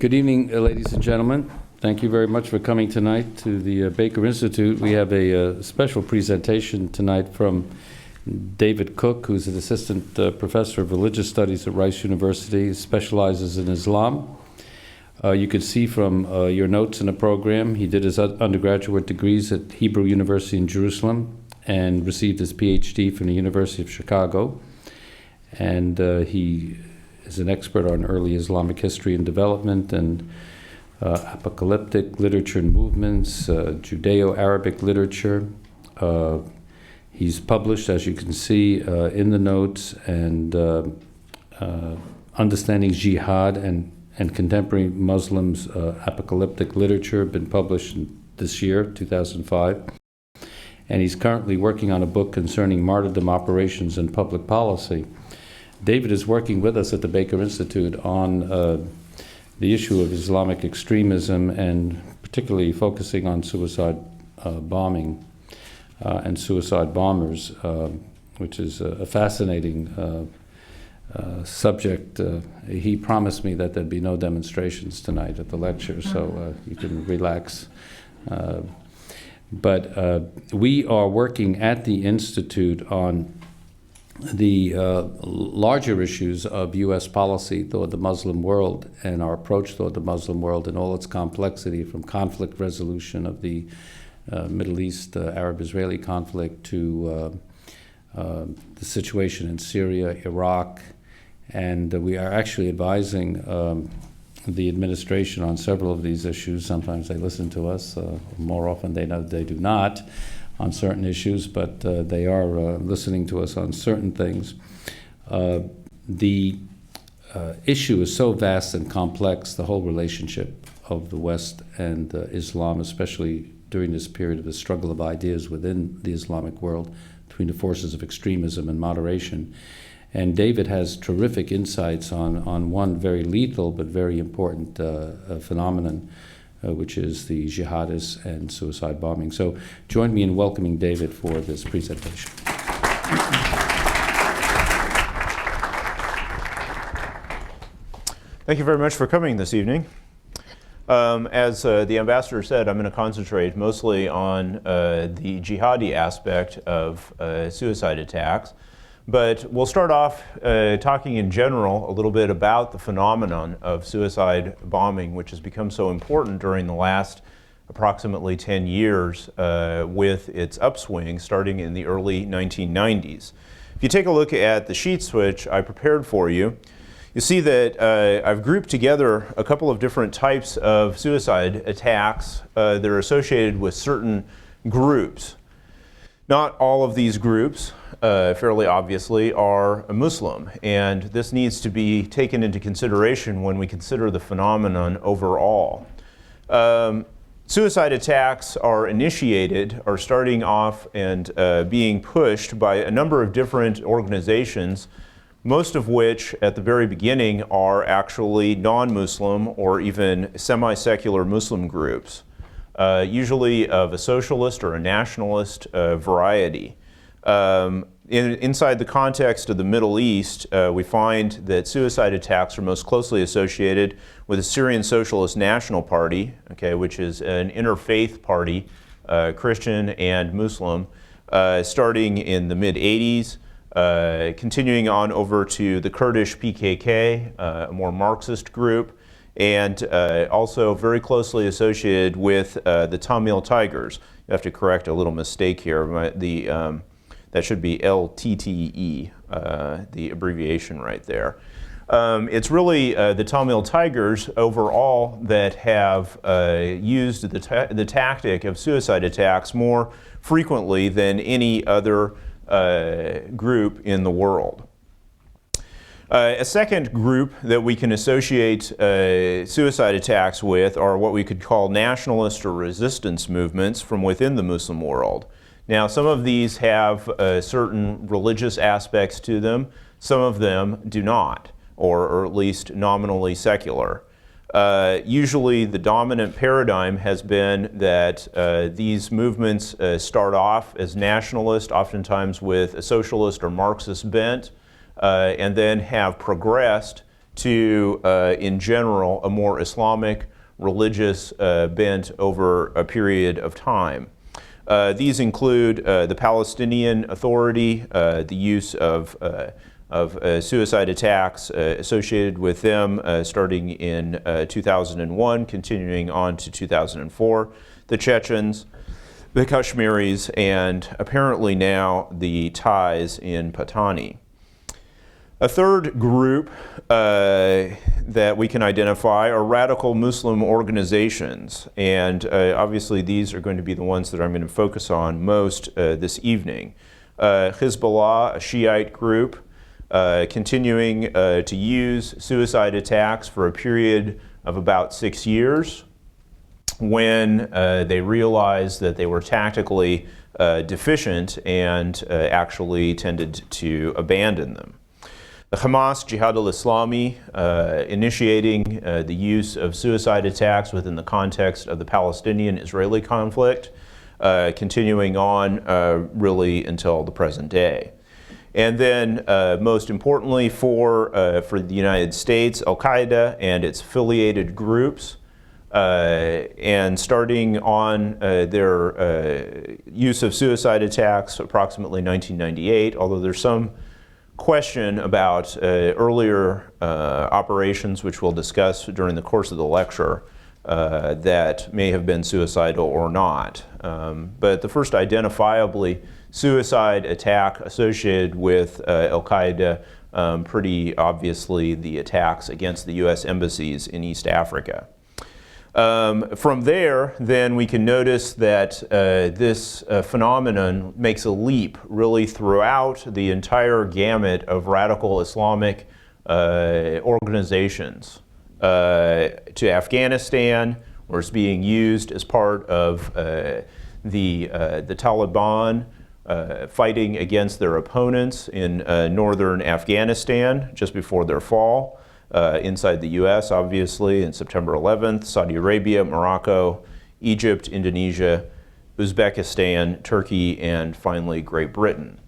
Good evening, ladies and gentlemen. Thank you very much for coming tonight to the Baker Institute. We have a special presentation tonight from David Cook, who's an assistant professor of religious studies at Rice University. He specializes in Islam. You could see from your notes in the program, he did his undergraduate degrees at Hebrew University in Jerusalem and received his PhD from the University of Chicago. And he is an expert on early Islamic history and development and apocalyptic literature and movements, Judeo-Arabic literature. He's published, as you can see in the notes, and Understanding Jihad and Contemporary Muslims' Apocalyptic Literature, been published this year, 2005. And he's currently working on a book concerning martyrdom operations and public policy. David is working with us at the Baker Institute on the issue of Islamic extremism and particularly focusing on suicide bombing and suicide bombers, which is a fascinating subject. He promised me that there'd be no demonstrations tonight at the lecture, so you can relax. But we are working at the Institute on the larger issues of U.S. policy toward the Muslim world and our approach toward the Muslim world in all its complexity, from conflict resolution of the Middle East, Arab-Israeli conflict, to the situation in Syria, Iraq. And we are actually advising the administration on several of these issues. Sometimes they listen to us. More often they do not on certain issues, but they are listening to us on certain things. The issue is so vast and complex, the whole relationship of the West and Islam, especially during this period of the struggle of ideas within the Islamic world between the forces of extremism and moderation. And David has terrific insights on one very lethal but very important phenomenon, which is the jihadists and suicide bombing. So join me in welcoming David for this presentation. Thank you very much for coming this evening. As the ambassador said, I'm going to concentrate mostly on the jihadi aspect of suicide attacks. But we'll start off talking in general a little bit about the phenomenon of suicide bombing, which has become so important during the last approximately 10 years with its upswing starting in the early 1990s. If you take a look at the sheets which I prepared for you, you see that I've grouped together a couple of different types of suicide attacks that are associated with certain groups. Not all of these groups, fairly obviously, are Muslim, and this needs to be taken into consideration when we consider the phenomenon overall. Suicide attacks are starting off and being pushed by a number of different organizations, most of which at the very beginning are actually non-Muslim or even semi-secular Muslim groups. Usually of a socialist or a nationalist variety. Inside the context of the Middle East, we find that suicide attacks are most closely associated with the Syrian Socialist National Party, which is an interfaith party, Christian and Muslim, starting in the mid-'80s, continuing on over to the Kurdish PKK, a more Marxist group, and also very closely associated with the Tamil Tigers. You have to correct a little mistake here. That should be LTTE, the abbreviation right there. It's really the Tamil Tigers overall that have used the tactic of suicide attacks more frequently than any other group in the world. A second group that we can associate suicide attacks with are what we could call nationalist or resistance movements from within the Muslim world. Now, some of these have certain religious aspects to them. Some of them do not, or at least nominally secular. Usually the dominant paradigm has been that these movements start off as nationalist, oftentimes with a socialist or Marxist bent, and then have progressed to, in general, a more Islamic religious bent over a period of time. These include the Palestinian Authority, the use of suicide attacks associated with them starting in 2001, continuing on to 2004, the Chechens, the Kashmiris, and apparently now the Thais in Patani. A third group that we can identify are radical Muslim organizations, and obviously these are going to be the ones that I'm going to focus on most this evening. Hezbollah, a Shiite group, continuing to use suicide attacks for a period of about 6 years, when they realized that they were tactically deficient and actually tended to abandon them. The Hamas, Jihad al-Islami, initiating the use of suicide attacks within the context of the Palestinian-Israeli conflict, continuing on really until the present day. And then, most importantly for the United States, Al-Qaeda and its affiliated groups, and starting on their use of suicide attacks approximately 1998, although there's some question about earlier operations, which we'll discuss during the course of the lecture, that may have been suicidal or not. But the first identifiably suicide attack associated with Al-Qaeda, pretty obviously the attacks against the U.S. embassies in East Africa. From there, then, we can notice that this phenomenon makes a leap really throughout the entire gamut of radical Islamic organizations to Afghanistan, where it's being used as part of the Taliban fighting against their opponents in northern Afghanistan just before their fall. Inside the U.S., obviously, in September 11th, Saudi Arabia, Morocco, Egypt, Indonesia, Uzbekistan, Turkey, and finally Great Britain.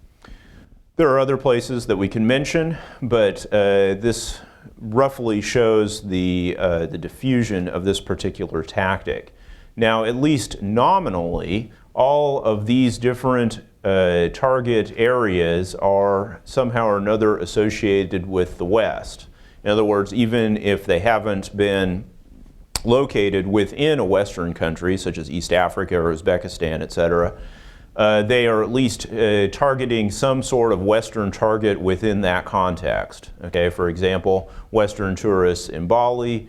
There are other places that we can mention, but this roughly shows the diffusion of this particular tactic. Now, at least nominally, all of these different target areas are somehow or another associated with the West. In other words, even if they haven't been located within a Western country, such as East Africa or Uzbekistan, etc., they are at least targeting some sort of Western target within that context. Okay, for example, Western tourists in Bali,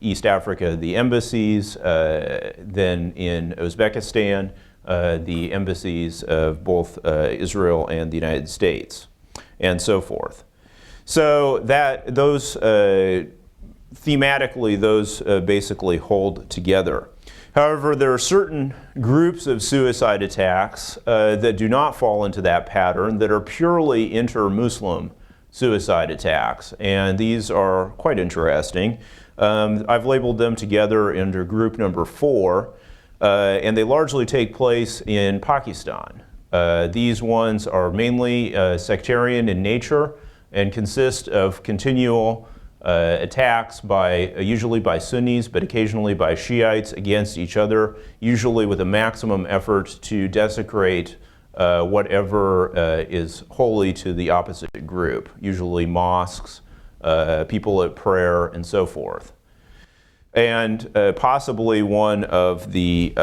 East Africa, the embassies, then in Uzbekistan, the embassies of both Israel and the United States, and so forth. So that those thematically, those basically hold together. However, there are certain groups of suicide attacks that do not fall into that pattern, that are purely inter-Muslim suicide attacks, and these are quite interesting. I've labeled them together under group number 4, and they largely take place in Pakistan. These ones are mainly sectarian in nature, and consist of continual attacks usually by Sunnis, but occasionally by Shiites against each other, usually with a maximum effort to desecrate whatever is holy to the opposite group, usually mosques, people at prayer, and so forth. And possibly one of the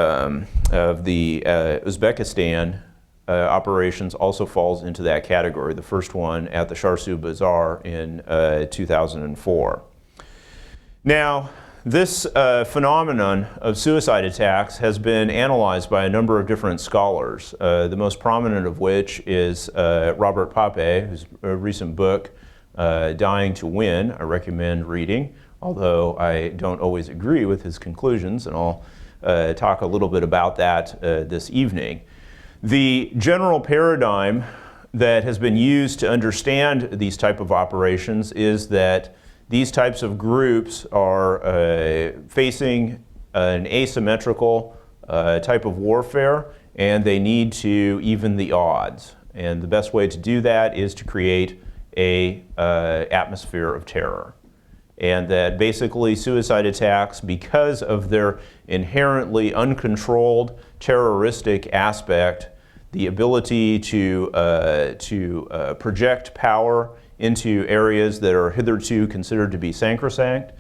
Uzbekistan operations also falls into that category, the first one at the Sharsu Bazaar in 2004. Now, this phenomenon of suicide attacks has been analyzed by a number of different scholars, the most prominent of which is Robert Pape, whose recent book, Dying to Win, I recommend reading, although I don't always agree with his conclusions, and I'll talk a little bit about that this evening. The general paradigm that has been used to understand these type of operations is that these types of groups are facing an asymmetrical type of warfare, and they need to even the odds. And the best way to do that is to create a atmosphere of terror. And that basically suicide attacks, because of their inherently uncontrolled terroristic aspect, the ability to project power into areas that are hitherto considered to be sacrosanct,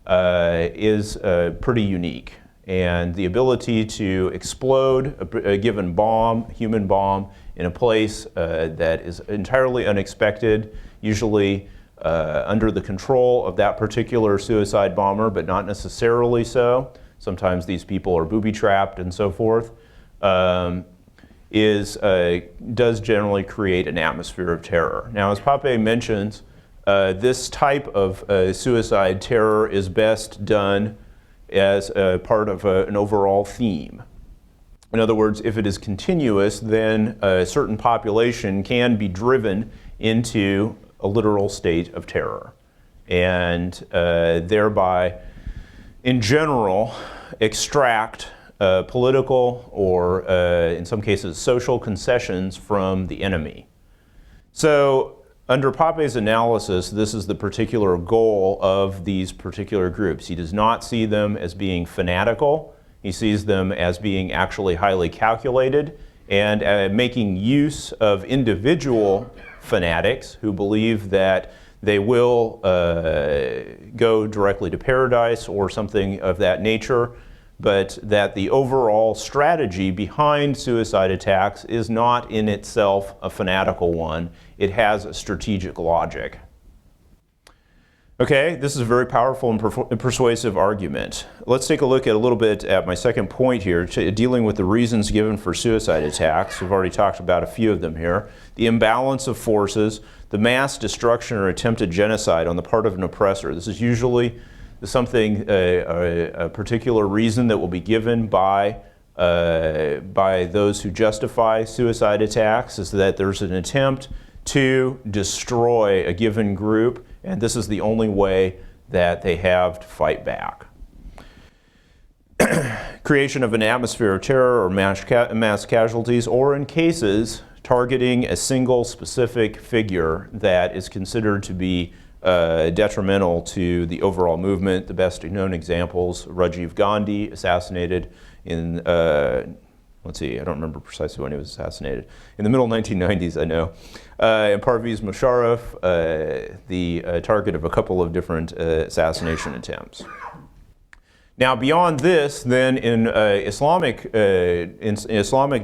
is pretty unique. And the ability to explode a given bomb, human bomb, in a place that is entirely unexpected, usually under the control of that particular suicide bomber, but not necessarily so. Sometimes these people are booby-trapped and so forth, does generally create an atmosphere of terror. Now, as Pape mentions, this type of suicide terror is best done as a part of an overall theme. In other words, if it is continuous, then a certain population can be driven into a literal state of terror, and thereby, in general, extract political or, in some cases, social concessions from the enemy. So, under Pape's analysis, this is the particular goal of these particular groups. He does not see them as being fanatical. He sees them as being actually highly calculated and making use of individual fanatics who believe that they will go directly to paradise or something of that nature, but that the overall strategy behind suicide attacks is not in itself a fanatical one. It has a strategic logic. Okay, this is a very powerful and persuasive argument. Let's take a look at a little bit at my second point here, dealing with the reasons given for suicide attacks. We've already talked about a few of them here. The imbalance of forces, the mass destruction or attempted genocide on the part of an oppressor. This is usually something, a particular reason that will be given by those who justify suicide attacks, is that there's an attempt to destroy a given group, and this is the only way that they have to fight back. Creation of an atmosphere of terror or mass casualties, or in cases targeting a single specific figure that is considered to be detrimental to the overall movement. The best known examples, Rajiv Gandhi, assassinated in, let's see, I don't remember precisely when he was assassinated. In the middle 1990s, I know. And Parvez Musharraf, the target of a couple of different assassination attempts. Now, beyond this, then in Islamic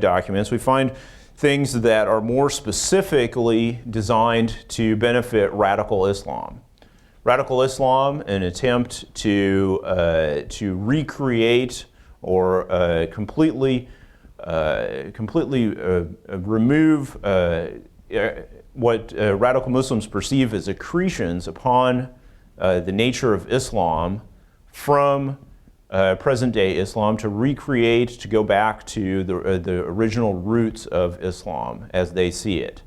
documents, we find things that are more specifically designed to benefit radical Islam. Radical Islam, an attempt to recreate or completely remove what radical Muslims perceive as accretions upon the nature of Islam from present-day Islam, to recreate, to go back to the original roots of Islam as they see it.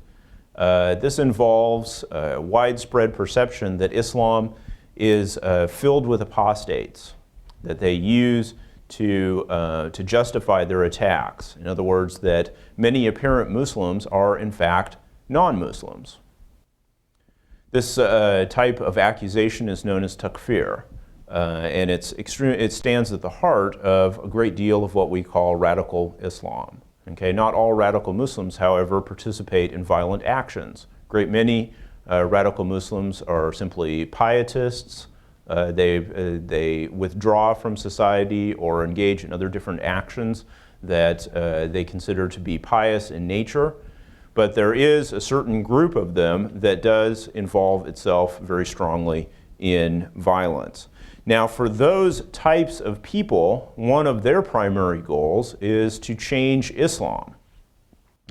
This involves widespread perception that Islam is filled with apostates that they use to justify their attacks. In other words, that many apparent Muslims are in fact non-Muslims. This type of accusation is known as takfir. And it stands at the heart of a great deal of what we call radical Islam. Okay? Not all radical Muslims, however, participate in violent actions. A great many radical Muslims are simply pietists. They withdraw from society or engage in other different actions that they consider to be pious in nature. But there is a certain group of them that does involve itself very strongly in violence. Now, for those types of people, one of their primary goals is to change Islam.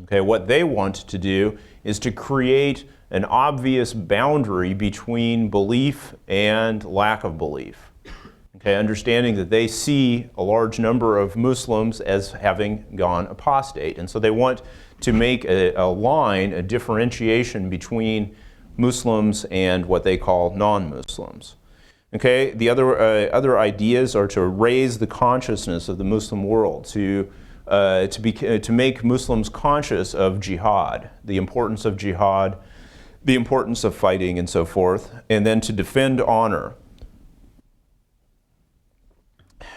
Okay, what they want to do is to create an obvious boundary between belief and lack of belief. Okay, understanding that they see a large number of Muslims as having gone apostate. And so they want to make a line, a differentiation between Muslims and what they call non-Muslims. Okay, the other ideas are to raise the consciousness of the Muslim world, to make Muslims conscious of jihad, the importance of jihad, the importance of fighting and so forth, and then to defend honor,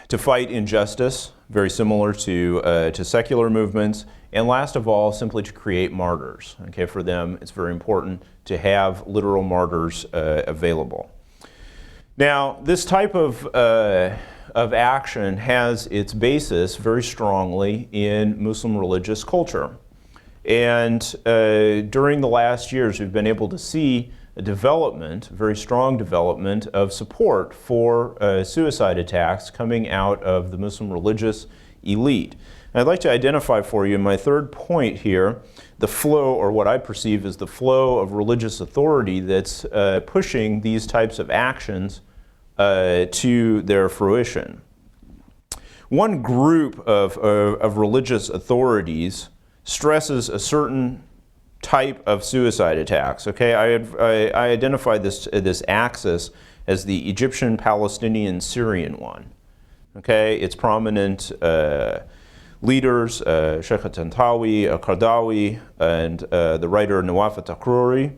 to fight injustice, very similar to secular movements, and last of all, simply to create martyrs. Okay, for them, it's very important to have literal martyrs available. Now, this type of action has its basis very strongly in Muslim religious culture. And during the last years, we've been able to see a development, a very strong development of support for suicide attacks coming out of the Muslim religious elite. And I'd like to identify for you in my third point here the flow, or what I perceive as the flow of religious authority that's pushing these types of actions to their fruition. One group of religious authorities stresses a certain type of suicide attacks. Okay, I identify this axis as the Egyptian, Palestinian, Syrian one. Okay, its prominent leaders, Sheikh Tantawi, Qardawi, and the writer Nawaf al-Takruri,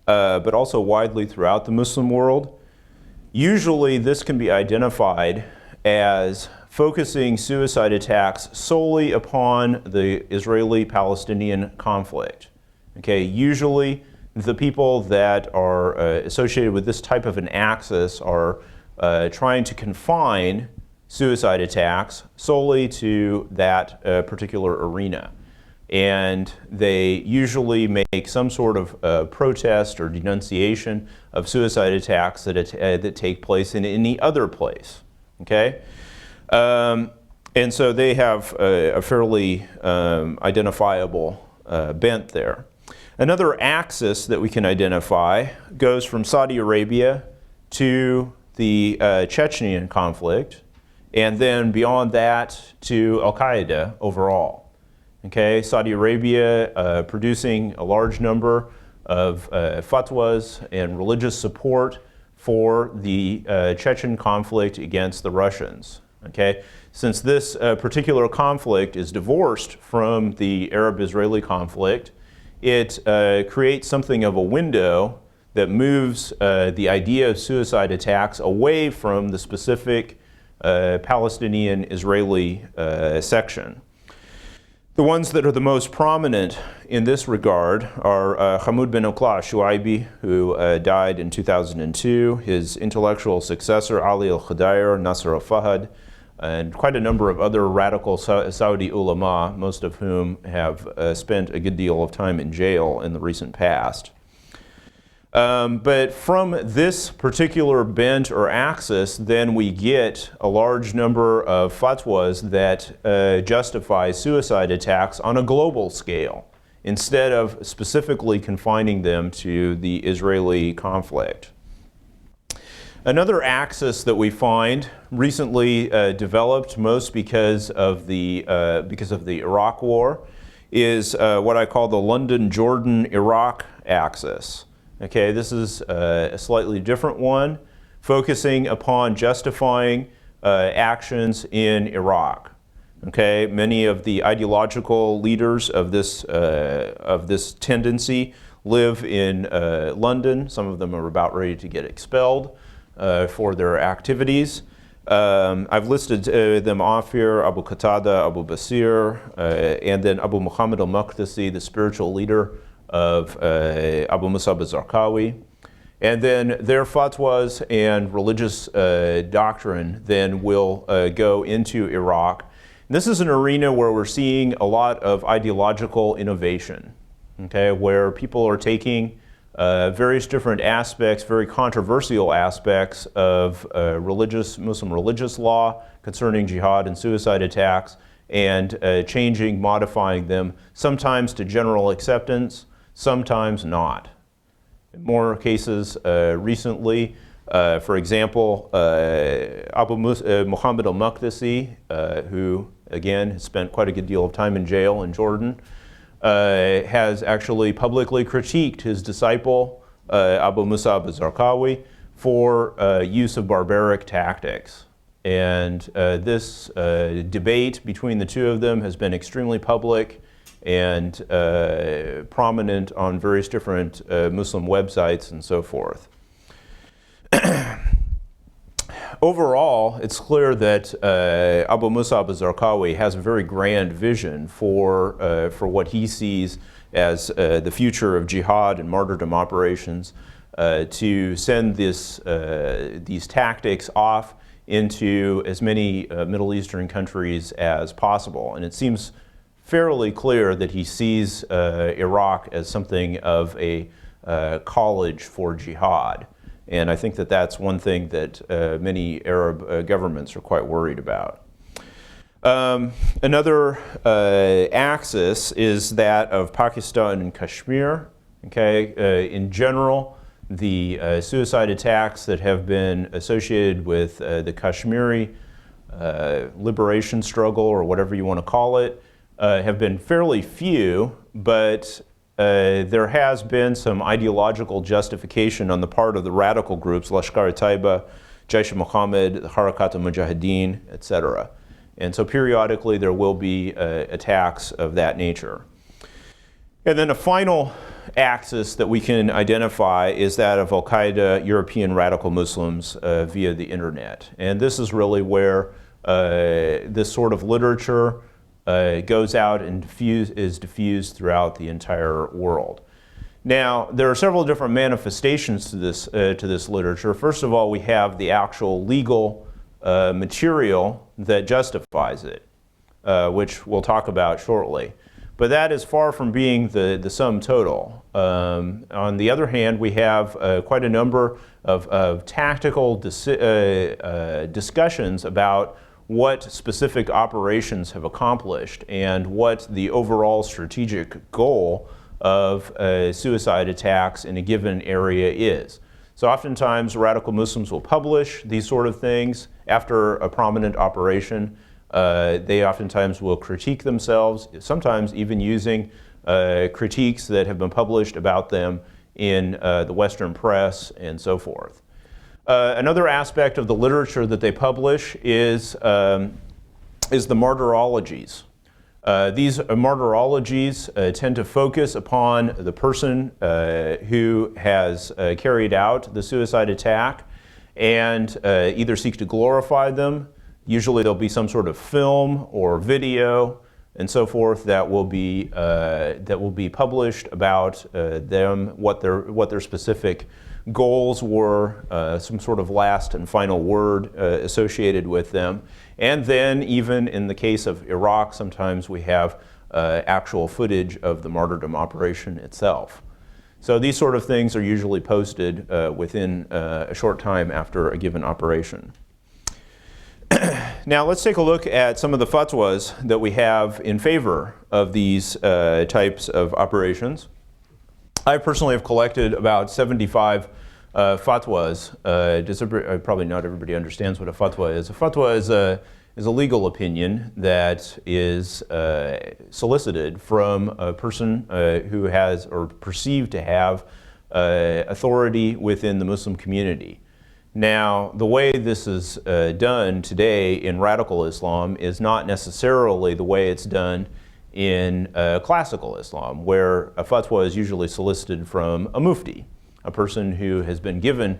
but also widely throughout the Muslim world. Usually this can be identified as focusing suicide attacks solely upon the Israeli-Palestinian conflict. Okay, usually the people that are associated with this type of an axis are trying to confine suicide attacks solely to that particular arena. And they usually make some sort of protest or denunciation of suicide attacks that take place in any other place. Okay? And so they have a fairly identifiable bent there. Another axis that we can identify goes from Saudi Arabia to the Chechenian conflict, and then beyond that to Al-Qaeda overall. Okay, Saudi Arabia producing a large number of fatwas and religious support for the Chechen conflict against the Russians. Okay, since this particular conflict is divorced from the Arab-Israeli conflict, it creates something of a window that moves the idea of suicide attacks away from the specific Palestinian-Israeli section. The ones that are the most prominent in this regard are Hamoud bin Okla Shuaibi, who died in 2002, his intellectual successor Ali al-Khudayr, Nasser al-Fahad, and quite a number of other radical Saudi ulama, most of whom have spent a good deal of time in jail in the recent past. But from this particular bent or axis, then we get a large number of fatwas that justify suicide attacks on a global scale, instead of specifically confining them to the Israeli conflict. Another axis that we find recently developed, most because of the Iraq War, is what I call the London-Jordan-Iraq axis. Okay, this is a slightly different one, focusing upon justifying actions in Iraq. Okay, many of the ideological leaders of this tendency live in London. Some of them are about ready to get expelled for their activities. I've listed them off here: Abu Qatada, Abu Basir, and then Abu Muhammad al-Maqdisi, the spiritual leader of Abu Musab al-Zarqawi. And then their fatwas and religious doctrine then will go into Iraq. And this is an arena where we're seeing a lot of ideological innovation, okay, where people are taking various different aspects, very controversial aspects of Muslim religious law concerning jihad and suicide attacks, and changing, modifying them, sometimes to general acceptance, sometimes not. In more cases recently, for example, Abu Muhammad al-Maqdisi, who again has spent quite a good deal of time in jail in Jordan, has actually publicly critiqued his disciple Abu Musab al-Zarqawi for use of barbaric tactics. And this debate between the two of them has been extremely public and prominent on various different Muslim websites and so forth. Overall, it's clear that Abu Musab al-Zarqawi has a very grand vision for what he sees as the future of jihad and martyrdom operations, to send these tactics off into as many Middle Eastern countries as possible. And it seems fairly clear that he sees Iraq as something of a college for jihad. And I think that that's one thing that many Arab governments are quite worried about. Another axis is that of Pakistan and Kashmir. Okay, in general, the suicide attacks that have been associated with the Kashmiri liberation struggle, or whatever you want to call it, have been fairly few, but there has been some ideological justification on the part of the radical groups, Lashkar-e-Taiba, Jaish-e-Mohammed, Harakat al-Mujahideen, etc. And so periodically there will be attacks of that nature. And then a final axis that we can identify is that of Al-Qaeda European radical Muslims via the internet. And this is really where this sort of literature goes out and is diffused throughout the entire world. Now, there are several different manifestations to this literature. First of all, we have the actual legal material that justifies it, which we'll talk about shortly. But that is far from being the sum total. On the other hand, we have quite a number of tactical discussions about what specific operations have accomplished and what the overall strategic goal of suicide attacks in a given area is. So oftentimes radical Muslims will publish these sort of things after a prominent operation. They oftentimes will critique themselves, sometimes even using critiques that have been published about them in the Western press and so forth. Another aspect of the literature that they publish is the martyrologies. These martyrologies tend to focus upon the person who has carried out the suicide attack and either seek to glorify them. Usually there'll be some sort of film or video and so forth that will be published about them, what their specific goals were, some sort of last and final word associated with them. And then even in the case of Iraq, sometimes we have actual footage of the martyrdom operation itself. So these sort of things are usually posted within a short time after a given operation. Now let's take a look at some of the fatwas that we have in favor of these types of operations. I personally have collected about 75 fatwas. Probably not everybody understands what a fatwa is. A fatwa is a legal opinion that is solicited from a person who has or perceived to have authority within the Muslim community. Now, the way this is done today in radical Islam is not necessarily the way it's done in classical Islam, where a fatwa is usually solicited from a mufti, a person who has been given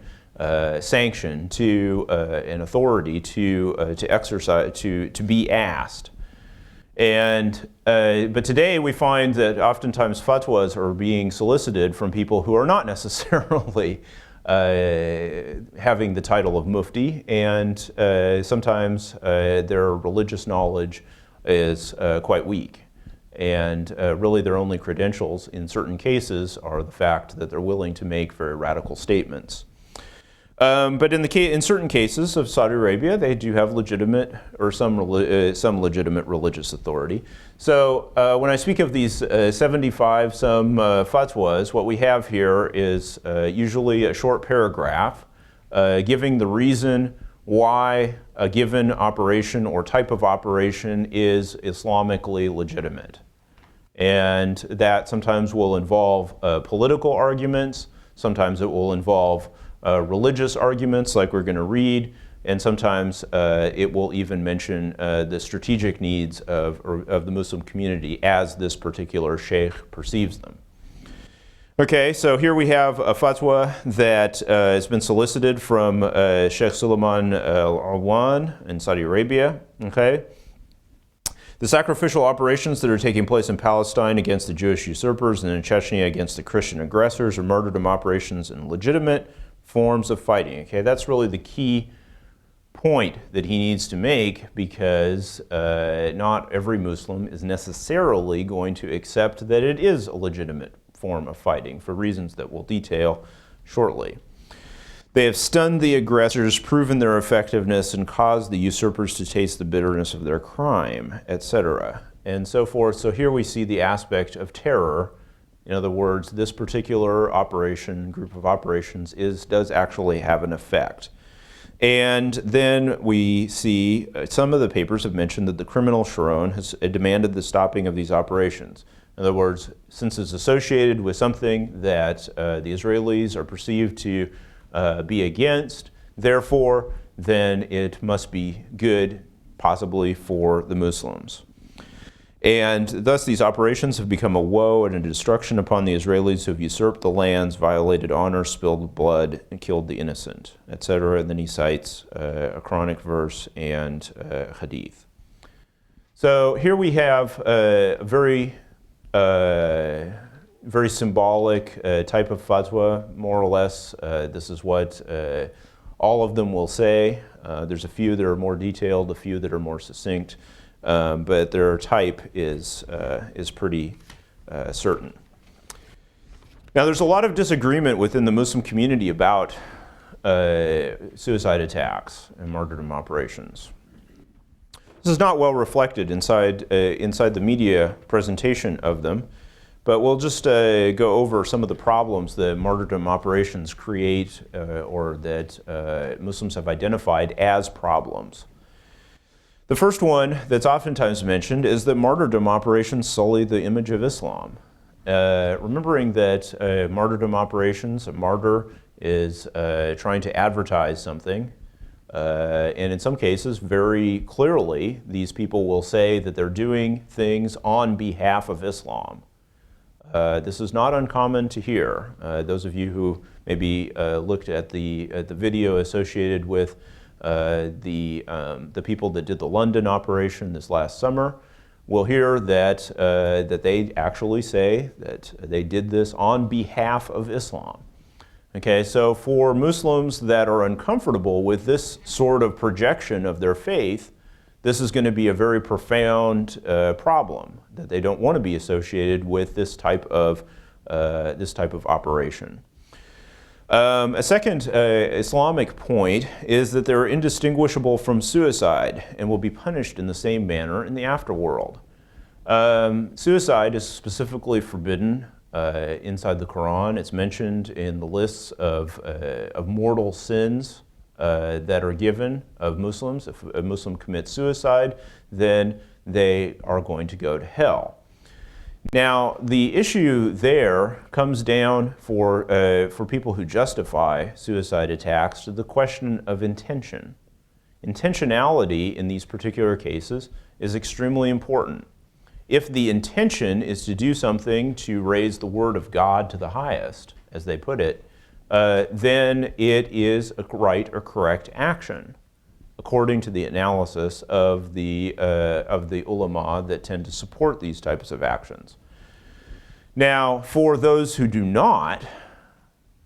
sanction to an authority to exercise, to be asked. And but today we find that oftentimes fatwas are being solicited from people who are not necessarily having the title of mufti, and sometimes their religious knowledge is quite weak. And really their only credentials in certain cases are the fact that they're willing to make very radical statements. But in certain cases of Saudi Arabia, they do have legitimate or some legitimate religious authority. So when I speak of these 75 fatwas, what we have here is usually a short paragraph giving the reason why a given operation or type of operation is Islamically legitimate. And that sometimes will involve political arguments, sometimes it will involve religious arguments like we're going to read, and sometimes it will even mention the strategic needs of the Muslim community as this particular sheikh perceives them. Okay, so here we have a fatwa that has been solicited from Sheikh Suleiman Al-Awan in Saudi Arabia. Okay, the sacrificial operations that are taking place in Palestine against the Jewish usurpers and in Chechnya against the Christian aggressors are martyrdom operations and legitimate forms of fighting. Okay, that's really the key point that he needs to make, because not every Muslim is necessarily going to accept that it is a legitimate form of fighting for reasons that we'll detail shortly. They have stunned the aggressors, proven their effectiveness, and caused the usurpers to taste the bitterness of their crime, etc., and so forth. So here we see the aspect of terror. In other words, this particular operation, group of operations, does actually have an effect. And then we see some of the papers have mentioned that the criminal Sharon has demanded the stopping of these operations. In other words, since it's associated with something that the Israelis are perceived to be against, therefore, then it must be good, possibly, for the Muslims. And thus these operations have become a woe and a destruction upon the Israelis who have usurped the lands, violated honor, spilled blood, and killed the innocent, etc. And then he cites a Quranic verse and hadith. So here we have a very symbolic type of fatwa, more or less. This is what all of them will say. There's a few that are more detailed, a few that are more succinct, but their type is pretty certain. Now, there's a lot of disagreement within the Muslim community about suicide attacks and martyrdom operations. This is not well reflected inside the media presentation of them, but we'll just go over some of the problems that martyrdom operations create or that Muslims have identified as problems. The first one that's oftentimes mentioned is that martyrdom operations sully the image of Islam. Remembering that martyrdom operations, a martyr is trying to advertise something, and in some cases, very clearly, these people will say that they're doing things on behalf of Islam. This is not uncommon to hear. Those of you who maybe looked at the video associated with the people that did the London operation this last summer will hear that they actually say that they did this on behalf of Islam. Okay, so for Muslims that are uncomfortable with this sort of projection of their faith, this is going to be a very profound problem, that they don't want to be associated with this type of operation. A second Islamic point is that they're indistinguishable from suicide and will be punished in the same manner in the afterworld. Suicide is specifically forbidden inside the Quran. It's mentioned in the lists of mortal sins that are given of Muslims. If a Muslim commits suicide, then they are going to go to hell. Now, the issue there comes down for people who justify suicide attacks to the question of intention. Intentionality in these particular cases is extremely important. If the intention is to do something to raise the word of God to the highest, as they put it, then it is a right or correct action, according to the analysis of the ulama that tend to support these types of actions. Now, for those who do not,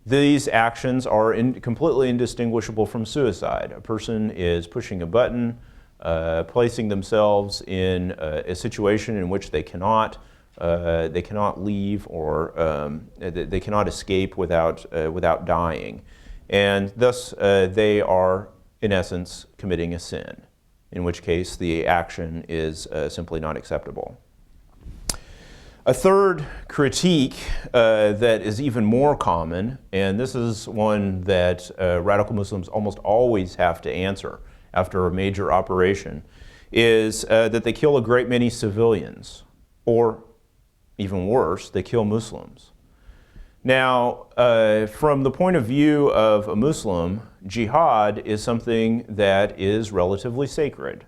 these actions are completely indistinguishable from suicide. A person is pushing a button, placing themselves in a situation in which they cannot leave or they cannot escape without dying, and thus they are in essence committing a sin, in which case the action is simply not acceptable. A third critique that is even more common, and this is one that radical Muslims almost always have to answer after a major operation, is that they kill a great many civilians, or even worse, they kill Muslims. Now, from the point of view of a Muslim, jihad is something that is relatively sacred.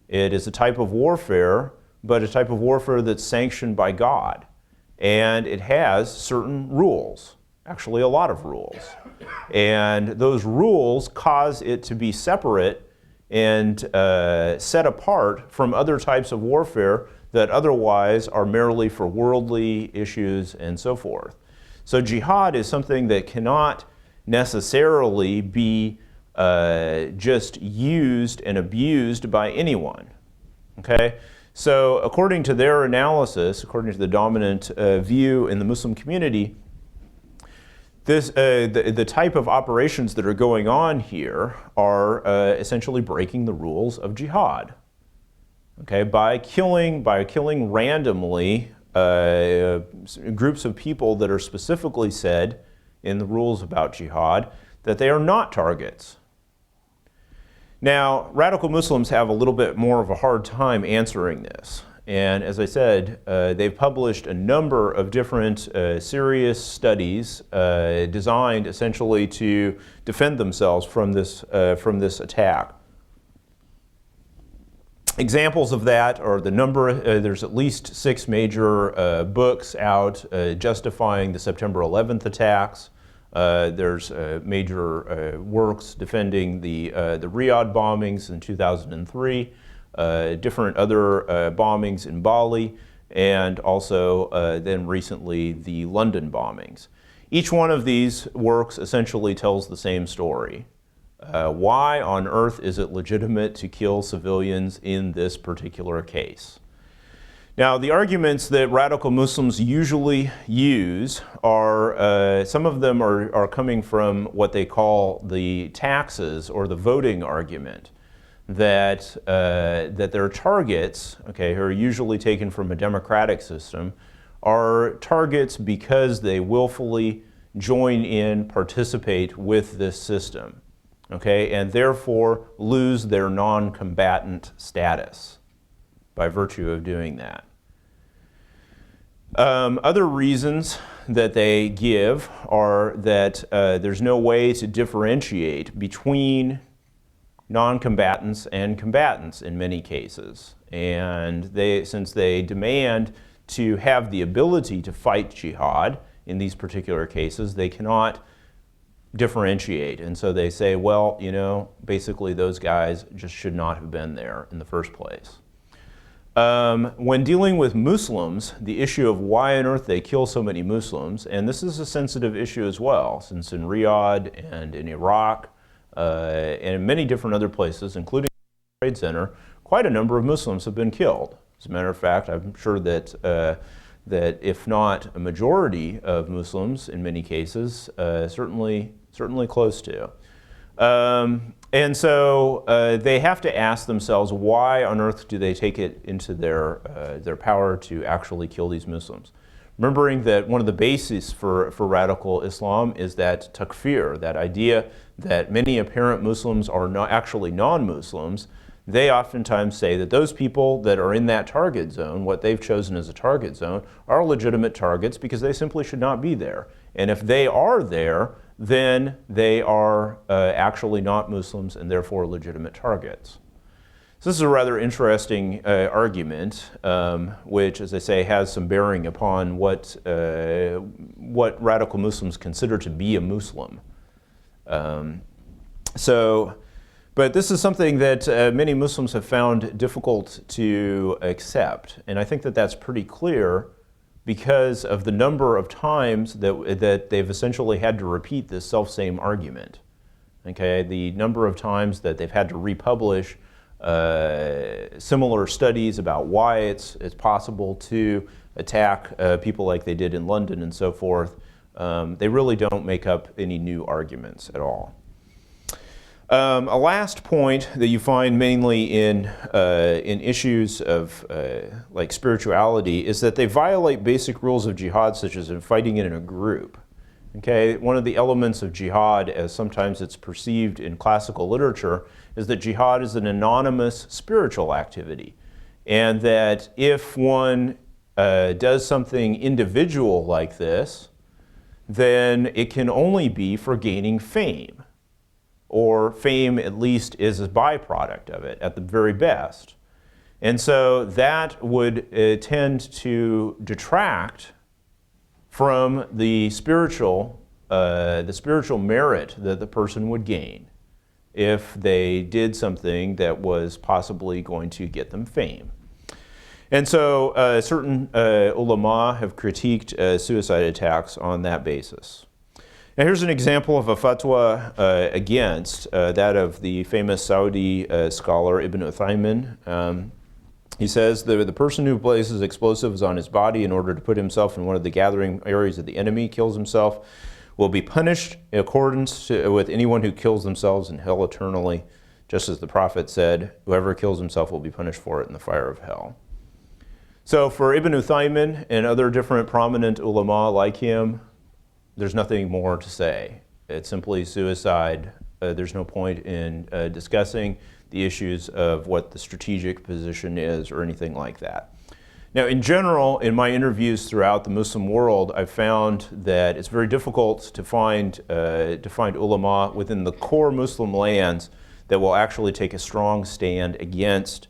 It is a type of warfare, but a type of warfare that's sanctioned by God. And it has certain rules, actually a lot of rules. And those rules cause it to be separate and set apart from other types of warfare that otherwise are merely for worldly issues and so forth. So jihad is something that cannot necessarily be just used and abused by anyone. Okay? So according to their analysis, according to the dominant view in the Muslim community, the type of operations that are going on here are essentially breaking the rules of jihad. Okay, by killing randomly groups of people that are specifically said in the rules about jihad that they are not targets. Now, radical Muslims have a little bit more of a hard time answering this. And as I said, they've published a number of different serious studies designed essentially to defend themselves from this attack. Examples of that are the number, there's at least 6 major books out justifying the September 11th attacks. There's major works defending the Riyadh bombings in 2003, different other bombings in Bali, and also then recently the London bombings. Each one of these works essentially tells the same story. Why on earth is it legitimate to kill civilians in this particular case? Now, the arguments that radical Muslims usually use are, some of them are coming from what they call the taxes or the voting argument, that their targets, okay, who are usually taken from a democratic system, are targets because they willfully join in, participate with this system. Okay, and therefore lose their non-combatant status by virtue of doing that. Other reasons that they give are that there's no way to differentiate between non-combatants and combatants in many cases. And since they demand to have the ability to fight jihad in these particular cases, they cannot differentiate. And so they say, well, you know, basically those guys just should not have been there in the first place. When dealing with Muslims, the issue of why on earth they kill so many Muslims, and this is a sensitive issue as well, since in Riyadh and in Iraq and in many different other places, including the Trade Center, quite a number of Muslims have been killed. As a matter of fact, I'm sure that that if not a majority of Muslims in many cases, certainly close to. And so they have to ask themselves, why on earth do they take it into their power to actually kill these Muslims? Remembering that one of the bases for radical Islam is that takfir, that idea that many apparent Muslims are not actually non-Muslims. They oftentimes say that those people that are in that target zone, what they've chosen as a target zone, are legitimate targets because they simply should not be there. And if they are there, then they are actually not Muslims and therefore legitimate targets. So this is a rather interesting argument, which, as I say, has some bearing upon what radical Muslims consider to be a Muslim. But this is something that many Muslims have found difficult to accept, and I think that that's pretty clear because of the number of times that they've essentially had to repeat this self-same argument. Okay, the number of times that they've had to republish similar studies about why it's possible to attack people like they did in London and so forth. They really don't make up any new arguments at all. A last point that you find mainly in issues of like spirituality is that they violate basic rules of jihad, such as in fighting in a group. Okay, one of the elements of jihad, as sometimes it's perceived in classical literature, is that jihad is an anonymous spiritual activity, and that if one does something individual like this, then it can only be for gaining fame, or fame at least is a byproduct of it at the very best. And so that would tend to detract from the spiritual merit that the person would gain if they did something that was possibly going to get them fame. And so certain ulama have critiqued suicide attacks on that basis. Now here's an example of a fatwa against that of the famous Saudi scholar Ibn Uthaymin. He says the person who places explosives on his body in order to put himself in one of the gathering areas of the enemy, kills himself, will be punished in accordance with anyone who kills themselves in hell eternally, just as the Prophet said, whoever kills himself will be punished for it in the fire of hell. So for Ibn Uthaymin and other different prominent ulama like him, there's nothing more to say. It's simply suicide. There's no point in discussing the issues of what the strategic position is or anything like that. Now, in general, in my interviews throughout the Muslim world, I've found that it's very difficult to find ulama within the core Muslim lands that will actually take a strong stand against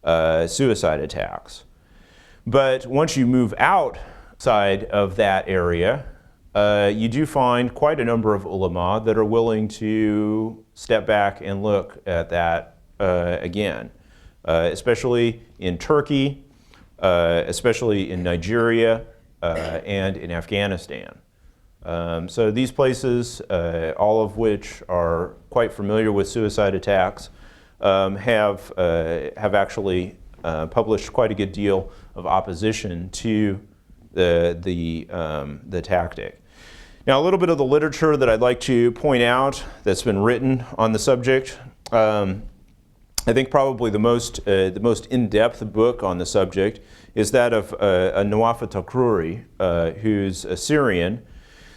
suicide attacks. But once you move outside of that area, you do find quite a number of ulama that are willing to step back and look at that again, especially in Turkey, especially in Nigeria, and in Afghanistan. So these places, all of which are quite familiar with suicide attacks, have actually published quite a good deal of opposition to the tactic. Now, a little bit of the literature that I'd like to point out that's been written on the subject. I think probably the most in-depth book on the subject is that of Nawaf al-Takruri, who's a Syrian.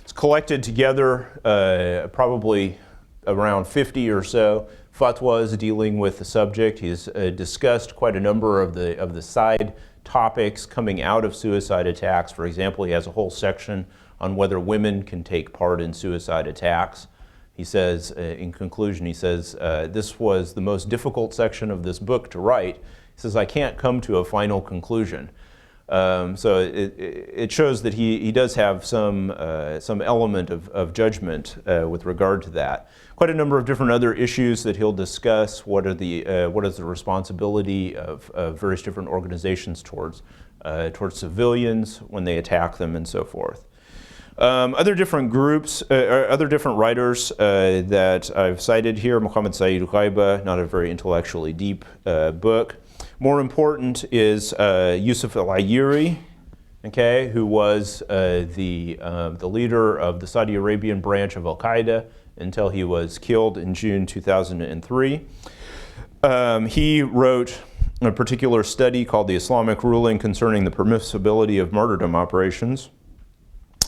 It's collected together probably around 50 or so fatwas dealing with the subject. He's discussed quite a number of the side topics coming out of suicide attacks. For example, he has a whole section on whether women can take part in suicide attacks. He says, in conclusion, he says, this was the most difficult section of this book to write. He says, I can't come to a final conclusion. So it shows that he does have some element of judgment with regard to that. Quite a number of different other issues that he'll discuss. What is the responsibility of various different organizations towards civilians when they attack them and so forth. Other different groups, other different writers that I've cited here, Muhammad Saeed Ghaiba, not a very intellectually deep book. More important is Yusuf al-Ayiri, okay, who was the leader of the Saudi Arabian branch of Al-Qaeda until he was killed in June 2003. He wrote a particular study called The Islamic Ruling Concerning the Permissibility of Martyrdom Operations,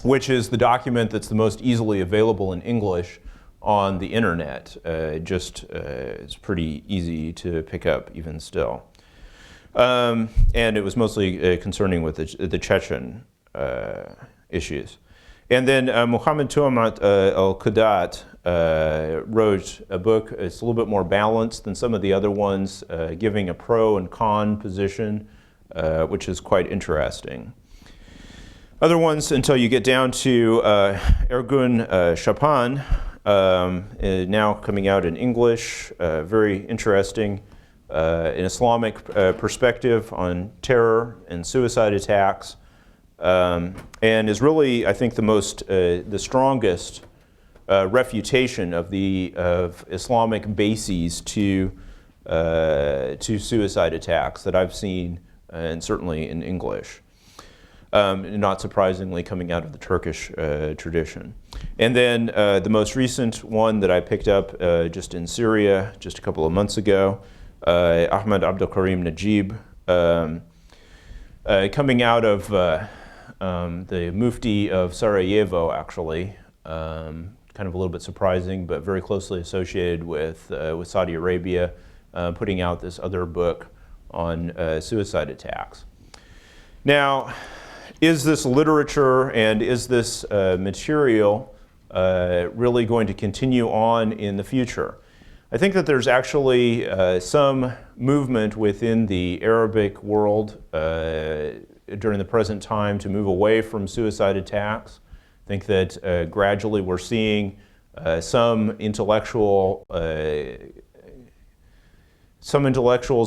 which is the document that's the most easily available in English on the internet. It's pretty easy to pick up even still. And it was mostly concerning with the Chechen issues. And then Muhammad Tuamat al-Qudat wrote a book. It's a little bit more balanced than some of the other ones, giving a pro and con position, which is quite interesting. Other ones, until you get down to Ergun Chapin, now coming out in English, very interesting, an Islamic perspective on terror and suicide attacks, and is really, I think, the strongest refutation of Islamic bases to suicide attacks that I've seen, and certainly in English. Not surprisingly, coming out of the Turkish tradition. And then the most recent one that I picked up just in Syria just a couple of months ago, Ahmad Abdul Karim Najib, coming out of the Mufti of Sarajevo, actually, kind of a little bit surprising, but very closely associated with Saudi Arabia, putting out this other book on suicide attacks. Now, is this literature and is this material really going to continue on in the future? I think that there's actually some movement within the Arabic world during the present time to move away from suicide attacks. I think that gradually we're seeing some intellectuals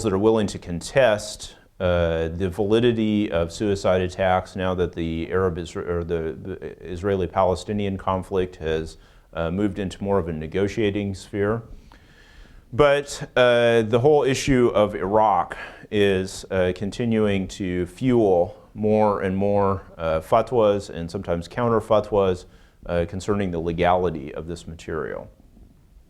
that are willing to contest the validity of suicide attacks now that the the Israeli-Palestinian conflict has moved into more of a negotiating sphere. But the whole issue of Iraq is continuing to fuel more and more fatwas and sometimes counter fatwas concerning the legality of this material.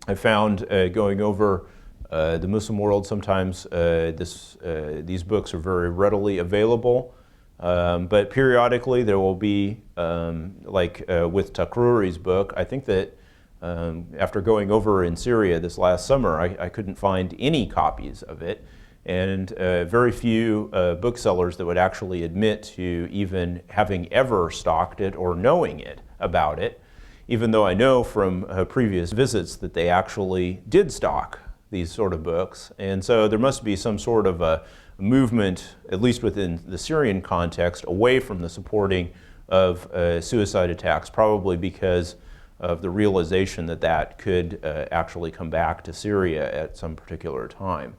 I found going over the Muslim world, sometimes these books are very readily available, but periodically there will be, like with Takruri's book, I think that after going over in Syria this last summer, I couldn't find any copies of it, and very few booksellers that would actually admit to even having ever stocked it or knowing it about it, even though I know from previous visits that they actually did stock these sort of books. And so there must be some sort of a movement, at least within the Syrian context, away from the supporting of suicide attacks, probably because of the realization that that could actually come back to Syria at some particular time.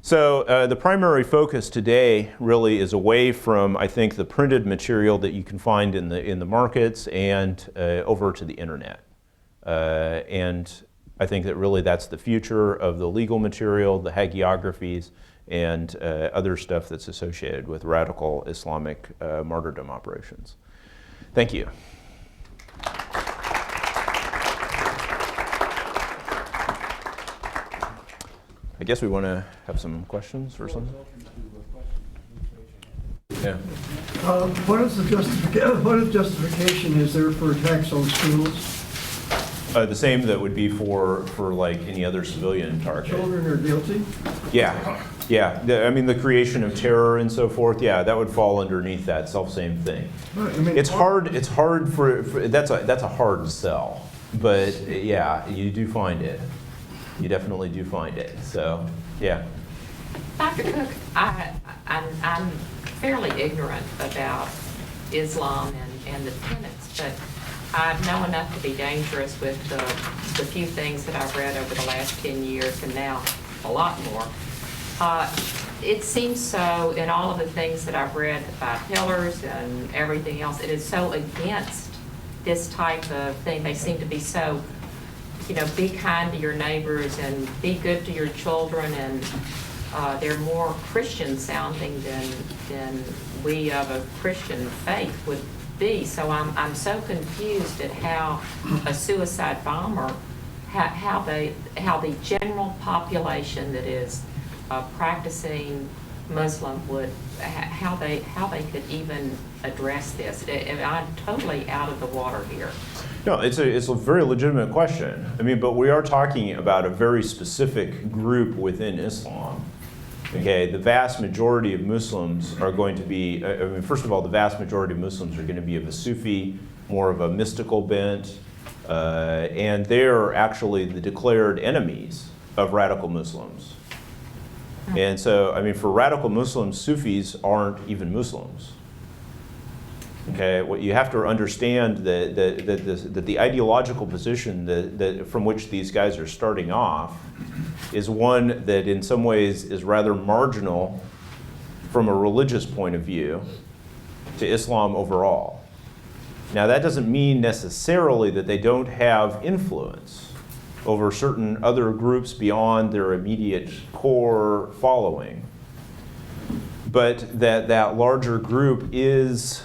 So the primary focus today really is away from, I think, the printed material that you can find in the markets and over to the internet. And I think that really that's the future of the legal material, the hagiographies, and other stuff that's associated with radical Islamic martyrdom operations. Thank you. I guess we want to have some questions or something. Yeah. What justification is there for attacks on schools? The same that would be for like any other civilian target. Children are guilty? Yeah, yeah. I mean, the creation of terror and so forth. Yeah, that would fall underneath that self-same thing. Right, I mean, It's hard for that's a hard sell, but yeah, you do find it. You definitely do find it. So, yeah. Dr. Cook, I'm fairly ignorant about Islam and the tenets, but I know enough to be dangerous with the few things that I've read over the last 10 years and now a lot more. It seems so in all of the things that I've read, the 5 pillars and everything else, it is so against this type of thing. They seem to be so, be kind to your neighbors and be good to your children, and they're more Christian sounding than we of a Christian faith would be. So I'm so confused at how a suicide bomber, how the general population that is practicing Muslim would, how they could even address this. I'm totally out of the water here. No, it's a very legitimate question. I mean, but we are talking about a very specific group within Islam. Okay, the vast majority of Muslims are going to be, first of all, the vast majority of Muslims are going to be of a Sufi, more of a mystical bent, and they're actually the declared enemies of radical Muslims. And so, I mean, for radical Muslims, Sufis aren't even Muslims. Okay, what you have to understand that the ideological position that from which these guys are starting off is one that in some ways is rather marginal from a religious point of view to Islam overall. Now that doesn't mean necessarily that they don't have influence over certain other groups beyond their immediate core following. But that larger group is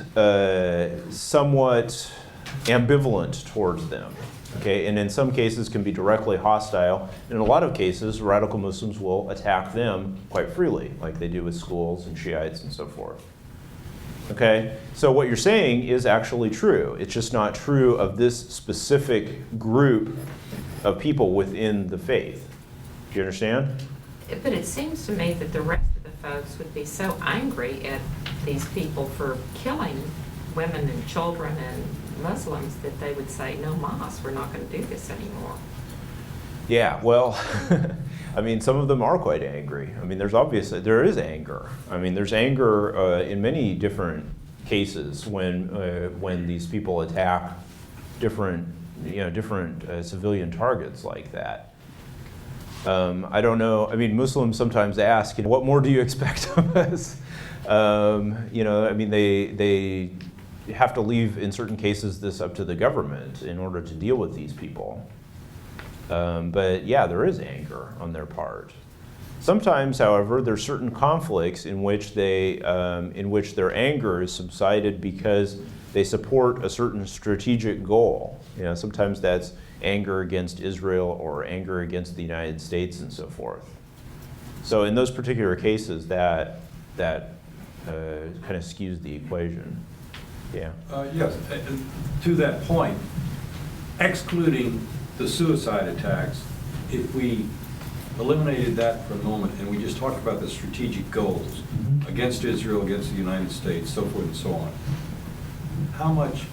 somewhat ambivalent towards them, okay? And in some cases can be directly hostile. In a lot of cases, radical Muslims will attack them quite freely, like they do with schools and Shiites and so forth. Okay? So what you're saying is actually true. It's just not true of this specific group of people within the faith. Do you understand? But it seems to me that the rest of the folks would be so angry at these people for killing women and children and Muslims, that they would say, no mas, we're not going to do this anymore. Yeah, well, I mean, some of them are quite angry. I mean, there is anger. I mean, there's anger in many different cases when these people attack different civilian targets like that. I don't know. I mean, Muslims sometimes ask, what more do you expect of us? I mean, they have to leave, in certain cases, this up to the government in order to deal with these people. But yeah, there is anger on their part. Sometimes, however, there's certain conflicts in which their anger is subsided because they support a certain strategic goal. Sometimes that's anger against Israel or anger against the United States and so forth. So in those particular cases, that kind of skews the equation. Yeah. Yes, to that point, excluding the suicide attacks, if we eliminated that for a moment and we just talked about the strategic goals against Israel, against the United States, so forth and so on, how much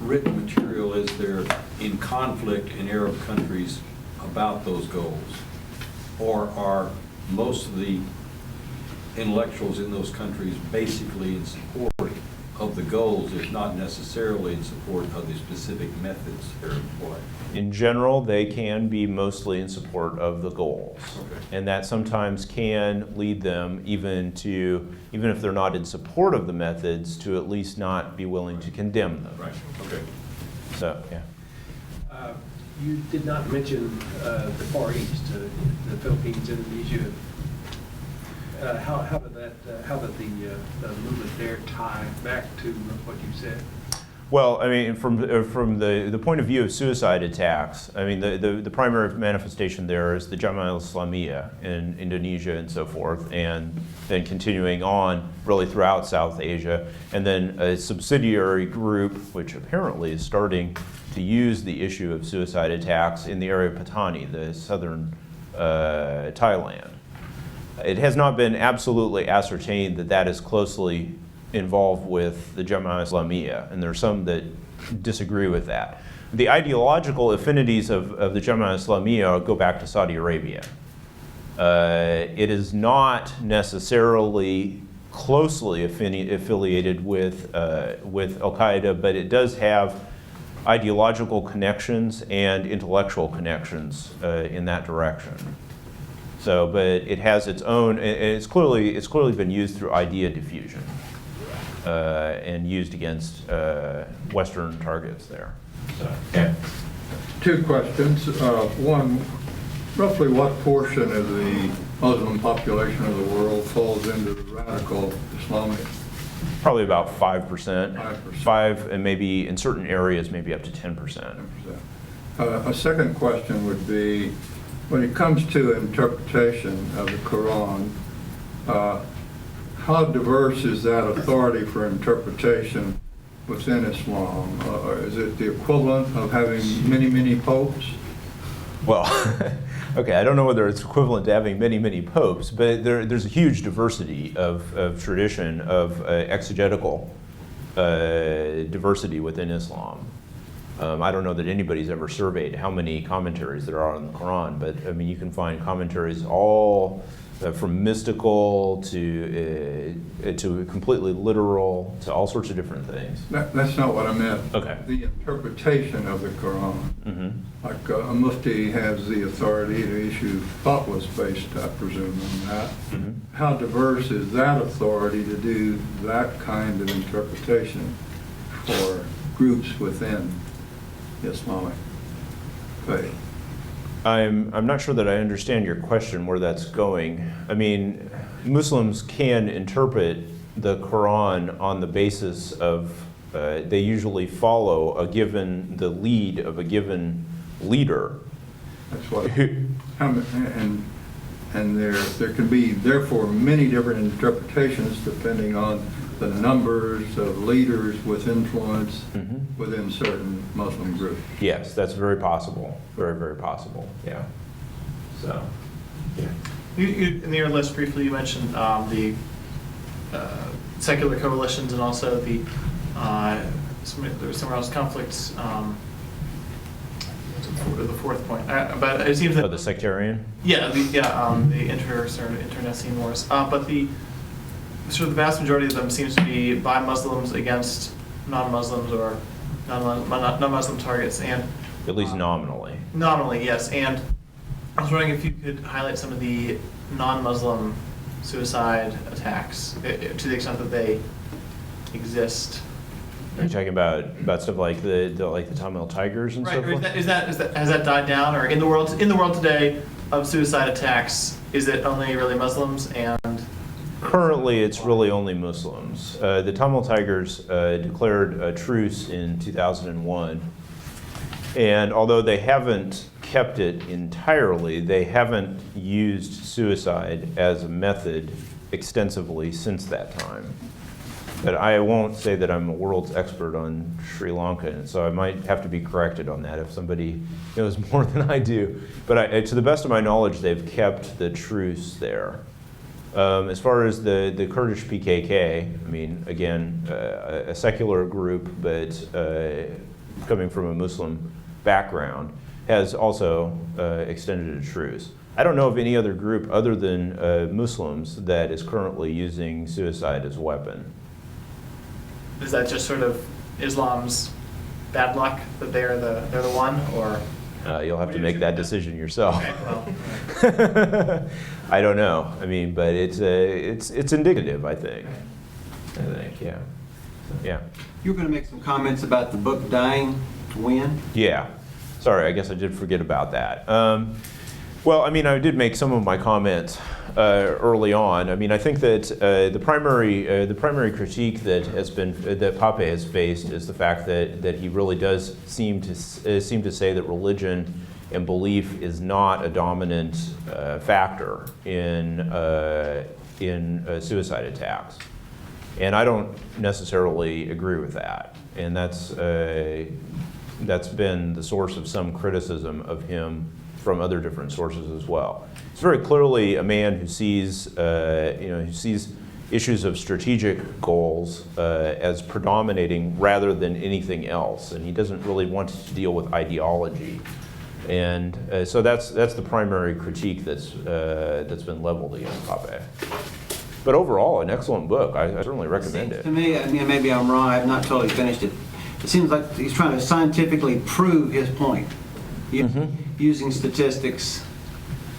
written material is there in conflict in Arab countries about those goals? Or are most of the intellectuals in those countries basically in support of the goals, if not necessarily in support of the specific methods they're employing? In general, they can be mostly in support of the goals. Okay. And that sometimes can lead them even if they're not in support of the methods, to at least not be willing to condemn them. Right, okay. So, yeah. You did not mention the Far East, the Philippines, Indonesia. How did the movement there tie back to what you said? Well, I mean, from the point of view of suicide attacks, I mean, the primary manifestation there is the Jamaah Islamiyah in Indonesia and so forth, and then continuing on really throughout South Asia, and then a subsidiary group which apparently is starting to use the issue of suicide attacks in the area of Patani, the southern Thailand. It has not been absolutely ascertained that that is closely involved with the Jamaah Islamiyah, and there are some that disagree with that. The ideological affinities of the Jamaah Islamiyah go back to Saudi Arabia. It is not necessarily closely affiliated with Al-Qaeda, but it does have ideological connections and intellectual connections in that direction. So, but it has its own, it's clearly been used through idea diffusion and used against Western targets there. So, yeah. Two questions. One, roughly what portion of the Muslim population of the world falls into the radical Islamic? Probably about 5%. 5%. 5, and maybe in certain areas, maybe up to 10%. A second question would be, when it comes to interpretation of the Quran, how diverse is that authority for interpretation within Islam? Is it the equivalent of having many, many popes? Well, okay, I don't know whether it's equivalent to having many, many popes, but there's a huge diversity of tradition, of exegetical diversity within Islam. I don't know that anybody's ever surveyed how many commentaries there are on the Quran, but I mean, you can find commentaries all from mystical to completely literal to all sorts of different things. That's not what I meant. Okay. The interpretation of the Quran. Mm-hmm. Like a mufti has the authority to issue fatwas based, I presume, on that. Mm-hmm. How diverse is that authority to do that kind of interpretation for groups within Islamic faith? I'm not sure that I understand your question, where that's going. I mean, Muslims can interpret the Quran on the basis of, they usually follow the lead of a given leader. That's what, and there can be therefore many different interpretations depending on the numbers of leaders with influence within certain Muslim groups. Yes, that's very possible. Very, very possible. Yeah. So, yeah. In your list briefly, you mentioned the secular coalitions and also the there was somewhere else conflicts. The fourth point, but it seems that Oh, the sectarian? yeah, the internecine wars. But the sort of the vast majority of them seems to be by Muslims against non-Muslims or non-Muslim targets, and At least nominally. nominally, yes. And I was wondering if you could highlight some of the non-Muslim suicide attacks to the extent that they exist. Are you talking about stuff like the Tamil Tigers and so Right. Or forth? is that has that died down, or in the world today of suicide attacks, is it only really Muslims and? Currently, it's really only Muslims. The Tamil Tigers declared a truce in 2001, and although they haven't kept it entirely, they haven't used suicide as a method extensively since that time. But I won't say that I'm a world's expert on Sri Lanka, and so I might have to be corrected on that if somebody knows more than I do. But to the best of my knowledge, they've kept the truce there. As far as the Kurdish PKK, I mean, again, a secular group, but coming from a Muslim background, has also extended a truce. I don't know of any other group other than Muslims that is currently using suicide as a weapon. Is that just sort of Islam's bad luck that they're the one, or? You'll have to make that decision yourself. Okay, well, I don't know. I mean, but it's indicative, I think. Yeah. Yeah. You were going to make some comments about the book Dying to Win. Yeah. Sorry, I guess I did forget about that. Well, I mean, I did make some of my comments early on. I mean, I think that the primary critique that Pape has faced is the fact that he really does seem to say that religion and belief is not a dominant factor in suicide attacks, and I don't necessarily agree with that. And that's been the source of some criticism of him from other different sources as well. It's very clearly a man who sees, who sees issues of strategic goals as predominating rather than anything else, and he doesn't really want to deal with ideology. And so that's the primary critique that's been leveled against Pape. But overall, an excellent book. I certainly recommend it. To me, I mean, maybe I'm wrong. I've not totally finished it. It seems like he's trying to scientifically prove his point. Using statistics.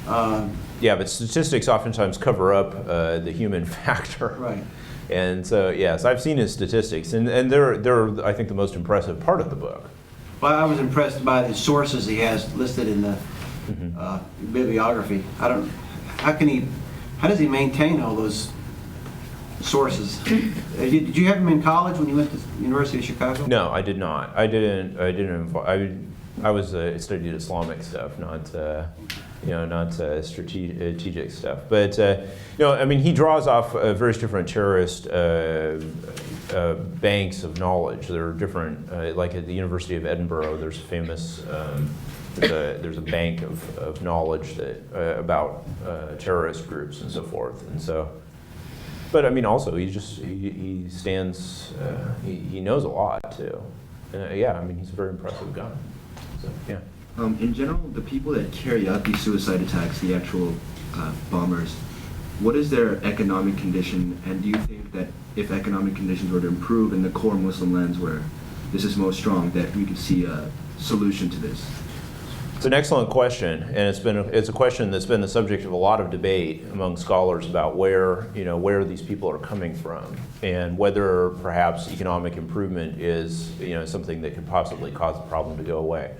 Yeah, but statistics oftentimes cover up the human factor. Right. And so, yes, I've seen his statistics, and they're I think, the most impressive part of the book. Well, I was impressed by the sources he has listed in the bibliography. How does he maintain all those sources? Did you have him in college when you went to the University of Chicago? No, I did not. I studied Islamic stuff, not strategic stuff. But I mean, he draws off various different terrorist banks of knowledge. There are different, like at the University of Edinburgh, there's a famous, there's a bank of knowledge that about terrorist groups and so forth. And so, but I mean, also he stands, he knows a lot too. Yeah, I mean, he's a very impressive guy. So, yeah. In general, the people that carry out these suicide attacks, the actual bombers, what is their economic condition? And do you think that if economic conditions were to improve in the core Muslim lands where this is most strong, that we could see a solution to this? It's an excellent question, and it's a question that's been the subject of a lot of debate among scholars about where these people are coming from, and whether perhaps economic improvement is something that could possibly cause the problem to go away.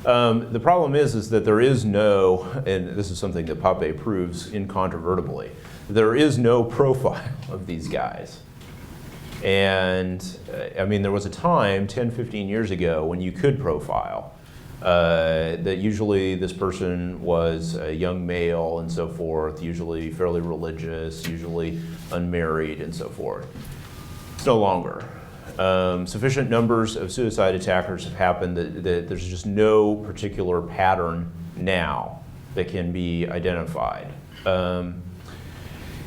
The problem is that there is no, and this is something that Pape proves incontrovertibly, there is no profile of these guys. And I mean, there was a time 10, 15 years ago when you could profile. That usually this person was a young male and so forth, usually fairly religious, usually unmarried and so forth. It's no longer. Sufficient numbers of suicide attackers have happened that there's just no particular pattern now that can be identified.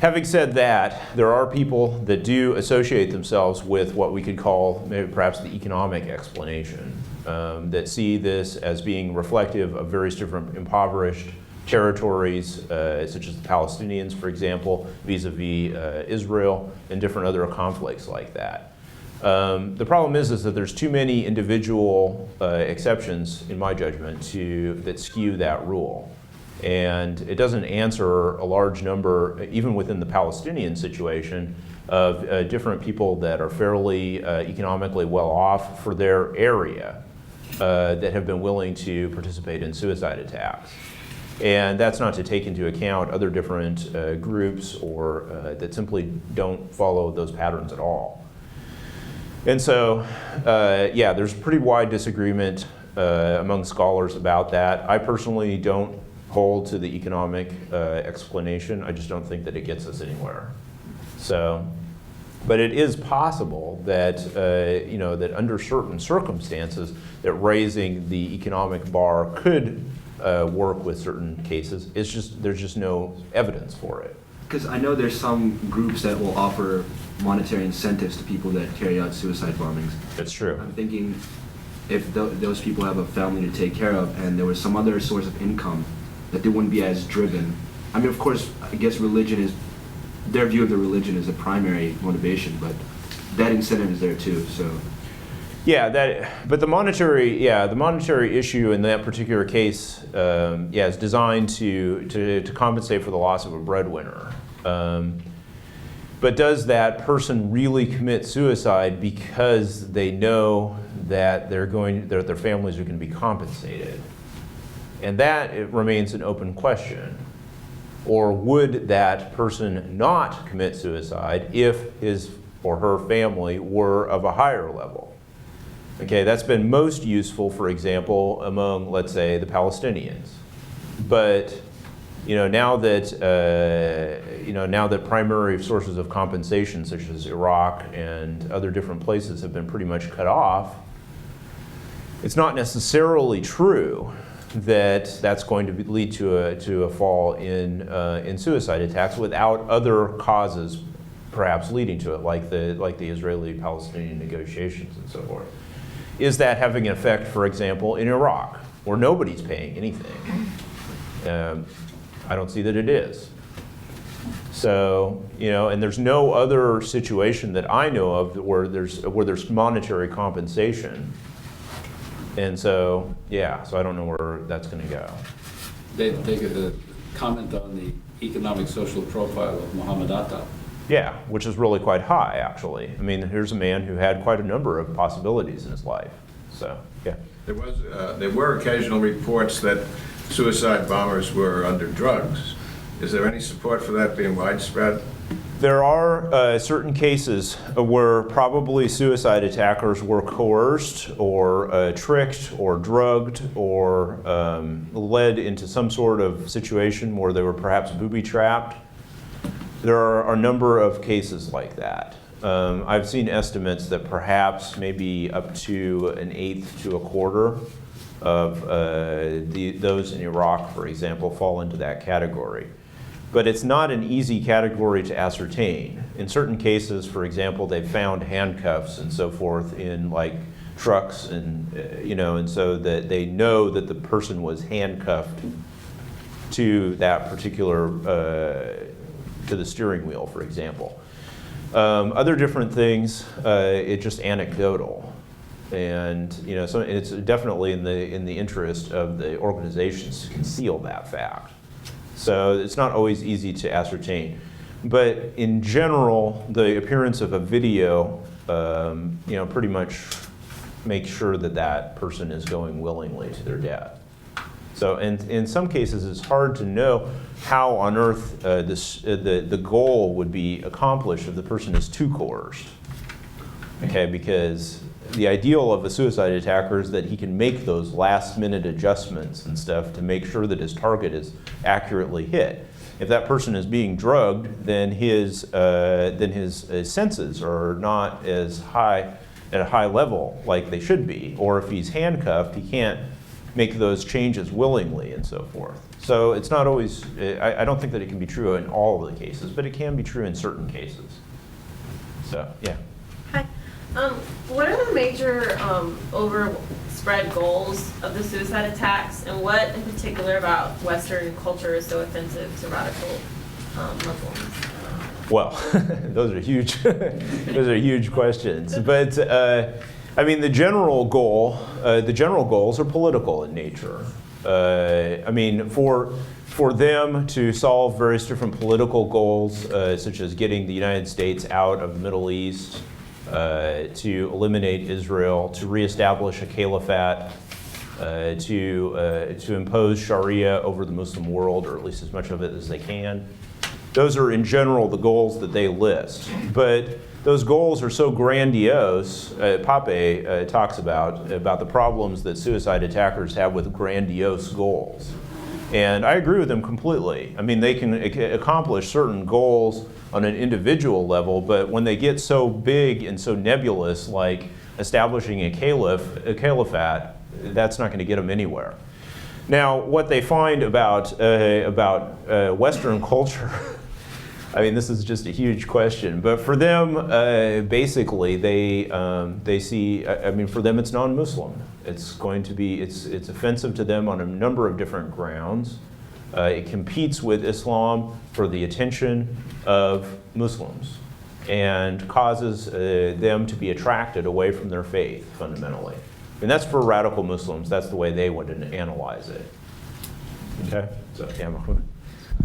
Having said that, there are people that do associate themselves with what we could call maybe perhaps the economic explanation, that see this as being reflective of various different impoverished territories, such as the Palestinians, for example, vis-a-vis Israel, and different other conflicts like that. The problem is that there's too many individual exceptions, in my judgment, that skew that rule. And it doesn't answer a large number, even within the Palestinian situation, of different people that are fairly economically well off for their area that have been willing to participate in suicide attacks. And that's not to take into account other different groups or that simply don't follow those patterns at all. And so, yeah, there's pretty wide disagreement among scholars about that. I personally don't hold to the economic explanation. I just don't think that it gets us anywhere. So, but it is possible that, that under certain circumstances, that raising the economic bar could work with certain cases. It's just, there's just no evidence for it. Because I know there's some groups that will offer monetary incentives to people that carry out suicide bombings. That's true. I'm thinking if those people have a family to take care of and there was some other source of income, that they wouldn't be as driven. I mean, of course, I guess religion is, their view of the religion is a primary motivation, but that incentive is there too, so. Yeah, but the monetary issue in that particular case, is designed to compensate for the loss of a breadwinner. But does that person really commit suicide because they know that their families are going to be compensated? And that it remains an open question. Or would that person not commit suicide if his or her family were of a higher level? Okay, that's been most useful, for example, among, let's say, the Palestinians. But now that primary sources of compensation, such as Iraq and other different places, have been pretty much cut off, it's not necessarily true that that's going to lead to a fall in suicide attacks without other causes perhaps leading to it, like the Israeli-Palestinian negotiations and so forth. Is that having an effect, for example, in Iraq, where nobody's paying anything? I don't see that it is. So, and there's no other situation that I know of where there's monetary compensation. And so, so I don't know where that's going to go. They get a comment on the economic social profile of Muhammad Atta. Yeah, which is really quite high, actually. I mean, here's a man who had quite a number of possibilities in his life. So, yeah. There were occasional reports that suicide bombers were under drugs. Is there any support for that being widespread? There are certain cases where probably suicide attackers were coerced or tricked or drugged or led into some sort of situation where they were perhaps booby-trapped. There are a number of cases like that. I've seen estimates that perhaps maybe up to an eighth to a quarter of those in Iraq, for example, fall into that category. But it's not an easy category to ascertain. In certain cases, for example, they've found handcuffs and so forth in trucks and and so that they know that the person was handcuffed to that particular to the steering wheel, for example. Other different things, it's just anecdotal. And so it's definitely in the interest of the organizations to conceal that fact. So it's not always easy to ascertain. But in general, the appearance of a video, pretty much makes sure that that person is going willingly to their death. So in some cases, it's hard to know how on earth the goal would be accomplished if the person is too coerced. Okay, because the ideal of a suicide attacker is that he can make those last-minute adjustments and stuff to make sure that his target is accurately hit. If that person is being drugged, then his senses are not as high at a high level like they should be. Or if he's handcuffed, he can't make those changes willingly and so forth. So it's not always, I don't think that it can be true in all of the cases, but it can be true in certain cases. So, yeah. Hi. What are the major overspread goals of the suicide attacks, and what in particular about Western culture is so offensive to radical Muslims? Well, those are huge. Those are huge questions. But I mean, the general goals are political in nature. I mean, for them to solve various different political goals, such as getting the United States out of the Middle East, to eliminate Israel, to reestablish a caliphate, to impose Sharia over the Muslim world, or at least as much of it as they can. Those are in general the goals that they list. But those goals are so grandiose. Pape talks about the problems that suicide attackers have with grandiose goals. And I agree with them completely. I mean, they can accomplish certain goals on an individual level, but when they get so big and so nebulous, like establishing a caliphate, that's not going to get them anywhere. Now, what they find about Western culture, I mean, this is just a huge question, but for them, basically, they see, I mean, for them, it's non-Muslim. It's going to be, it's offensive to them on a number of different grounds. It competes with Islam for the attention of Muslims and causes them to be attracted away from their faith, fundamentally. And that's for radical Muslims. That's the way they would analyze it. Okay? So, yeah, Mahmoud.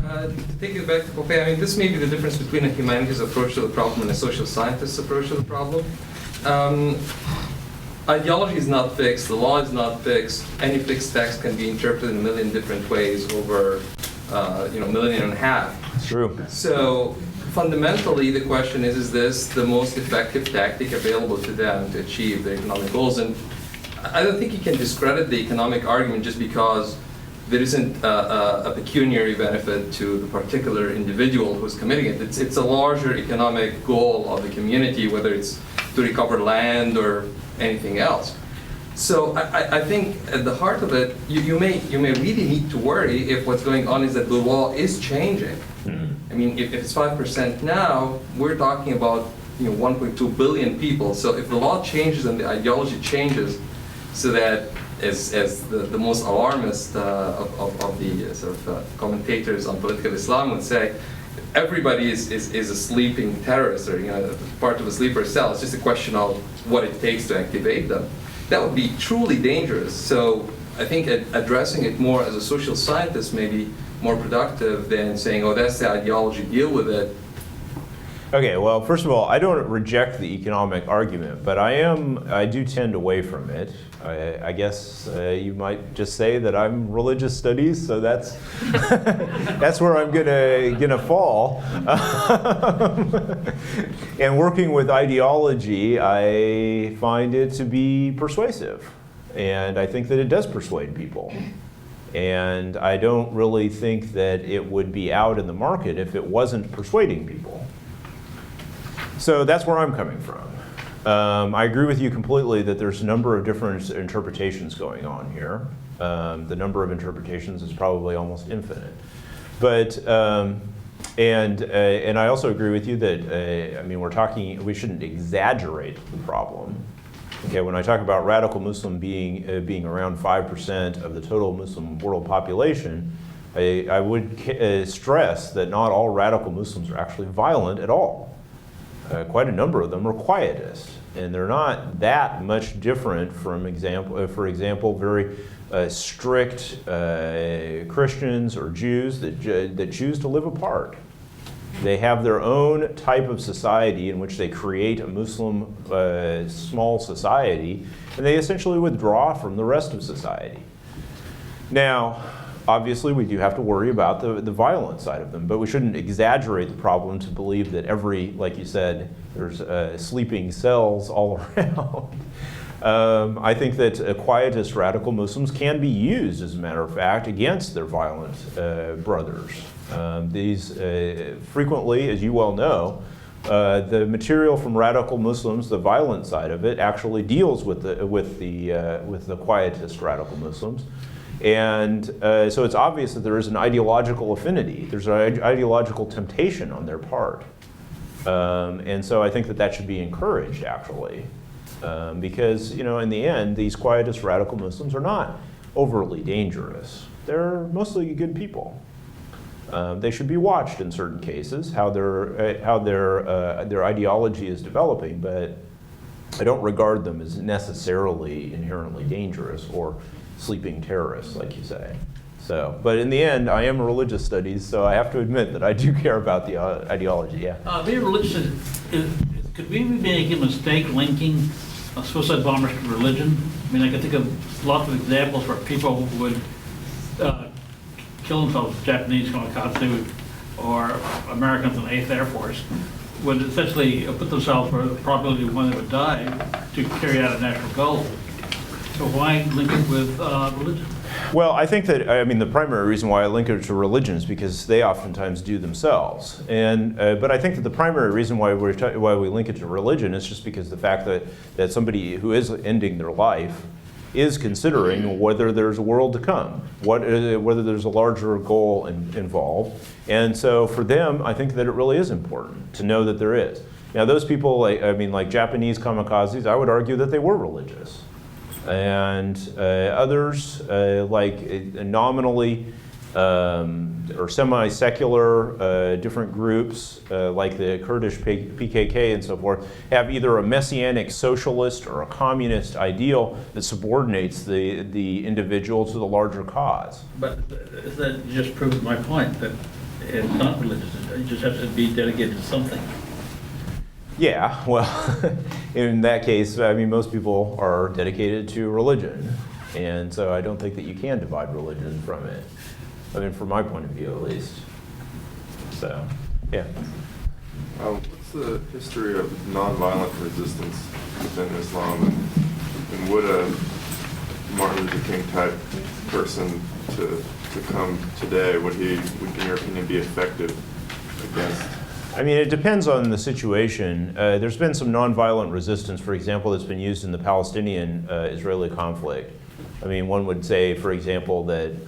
To take it back to Pope, I mean, this may be the difference between a humanities approach to the problem and a social scientist approach to the problem. Ideology is not fixed, the law is not fixed. Any fixed text can be interpreted in a million different ways over, a million and a half. It's true. So fundamentally, the question is this the most effective tactic available to them to achieve their economic goals? And I don't think you can discredit the economic argument just because there isn't a pecuniary benefit to the particular individual who's committing it. It's a larger economic goal of the community, whether it's to recover land or anything else. So I think at the heart of it, you may really need to worry if what's going on is that the law is changing. I mean, if it's 5% now, we're talking about 1.2 billion people. So if the law changes and the ideology changes, so that as the most alarmist of the sort of commentators on political Islam would say, everybody is a sleeping terrorist or part of a sleeper cell. It's just a question of what it takes to activate them. That would be truly dangerous. So I think addressing it more as a social scientist may be more productive than saying, oh, that's the ideology, deal with it. Okay, well, first of all, I don't reject the economic argument, but I do tend away from it. I guess you might just say that I'm religious studies, so that's that's where I'm gonna fall. And working with ideology, I find it to be persuasive, and I think that it does persuade people. And I don't really think that it would be out in the market if it wasn't persuading people. So that's where I'm coming from. I agree with you completely that there's a number of different interpretations going on here. The number of interpretations is probably almost infinite. But, and I also agree with you that, I mean, we shouldn't exaggerate the problem. Okay, when I talk about radical Muslim being around 5% of the total Muslim world population, I would stress that not all radical Muslims are actually violent at all. Quite a number of them are quietist, and they're not that much different from, for example, very strict Christians or Jews that choose to live apart. They have their own type of society in which they create a Muslim small society, and they essentially withdraw from the rest of society. Now, obviously, we do have to worry about the violent side of them, but we shouldn't exaggerate the problem to believe that like you said, there's sleeping cells all around. I think that quietist radical Muslims can be used, as a matter of fact, against their violent brothers. These frequently, as you well know, The material from radical Muslims, the violent side of it, actually deals with the quietist radical Muslims. And so it's obvious that there is an ideological affinity. There's an ideological temptation on their part. And so I think that that should be encouraged, actually. Because, in the end, these quietist radical Muslims are not overly dangerous. They're mostly good people. They should be watched in certain cases, how their ideology is developing, but I don't regard them as necessarily inherently dangerous or sleeping terrorists, like you say. So, but in the end, I am a religious studies, so I have to admit that I do care about the ideology, yeah. Being religious, could we be making a mistake linking suicide bombers to religion? I mean, I can think of lots of examples where people would kill themselves, Japanese kamikaze or Americans in the 8th Air Force, would essentially put themselves for the probability of when they would die to carry out a national goal. So why link it with religion? Well, I think that, the primary reason why I link it to religion is because they oftentimes do themselves. And, but I think that the primary reason why we link it to religion is just because the fact that somebody who is ending their life is considering whether there's a world to come, whether there's a larger goal involved. And so for them, I think that it really is important to know that there is. Now those people, like Japanese kamikazes, I would argue that they were religious. And others, nominally or semi-secular different groups, like the Kurdish PKK and so forth, have either a messianic socialist or a communist ideal that subordinates the individual to the larger cause. But that just proves my point, that it's not religious. It just has to be dedicated to something. Yeah, well, in that case, most people are dedicated to religion. And so I don't think that you can divide religion from it. From my point of view, at least. So, yeah. What's the history of nonviolent resistance within Islam? And would a Martin Luther King type person to come today, would he, in your opinion, be effective against? It depends on the situation. There's been some nonviolent resistance, for example, that's been used in the Palestinian-Israeli conflict. One would say, for example, that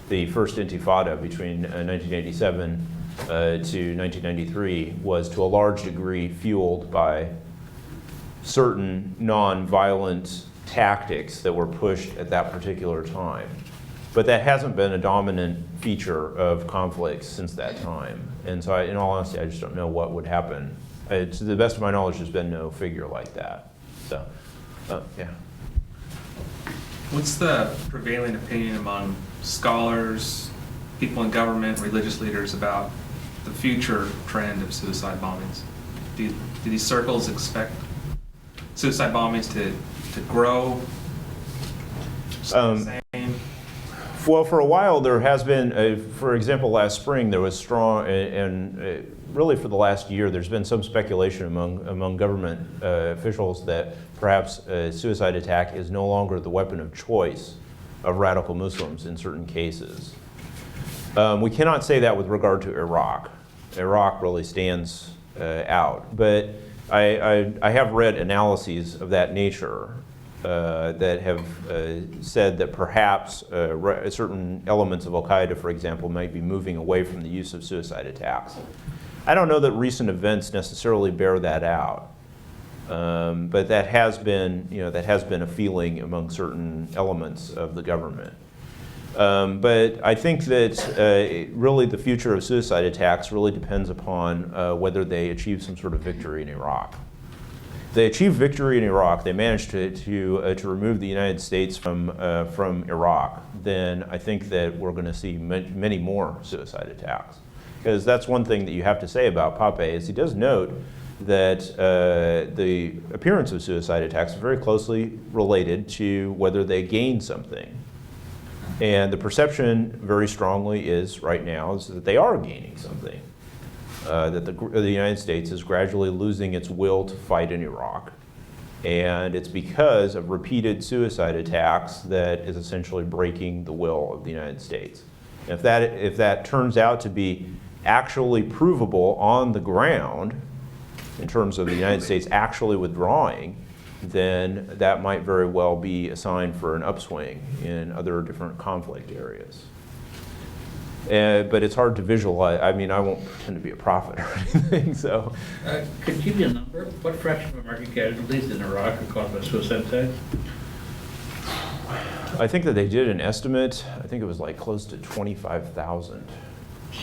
the first intifada between 1987 to 1993 was to a large degree fueled by certain non-violent tactics that were pushed at that particular time. But that hasn't been a dominant feature of conflicts since that time. And so in all honesty, I just don't know what would happen. To the best of my knowledge, there's been no figure like that. So, yeah. What's the prevailing opinion among scholars, people in government, religious leaders about the future trend of suicide bombings? Do these circles expect suicide bombings to grow? Well, for a while there has been, for example, last spring there was strong, and really for the last year there's been some speculation among government officials that perhaps a suicide attack is no longer the weapon of choice of radical Muslims in certain cases. We cannot say that with regard to Iraq. Iraq really stands out, but I have read analyses of that nature that have said that perhaps certain elements of Al-Qaeda, for example, might be moving away from the use of suicide attacks. I don't know that recent events necessarily bear that out, but that has been, a feeling among certain elements of the government. But I think that really the future of suicide attacks really depends upon whether they achieve some sort of victory in Iraq. If they achieve victory in Iraq, they manage to remove the United States from Iraq, then I think that we're going to see many more suicide attacks. Because that's one thing that you have to say about Pape, is he does note that the appearance of suicide attacks is very closely related to whether they gain something. And the perception very strongly is, right now, is that they are gaining something. That the United States is gradually losing its will to fight in Iraq. And it's because of repeated suicide attacks that is essentially breaking the will of the United States. And if that turns out to be actually provable on the ground, in terms of the United States actually withdrawing, then that might very well be a sign for an upswing in other different conflict areas. But it's hard to visualize. I mean, I won't pretend to be a prophet or anything, so. Could you give me a number? What fraction of American casualties in Iraq are caused by suicide attacks? I think that they did an estimate. I think it was like close to 25,000.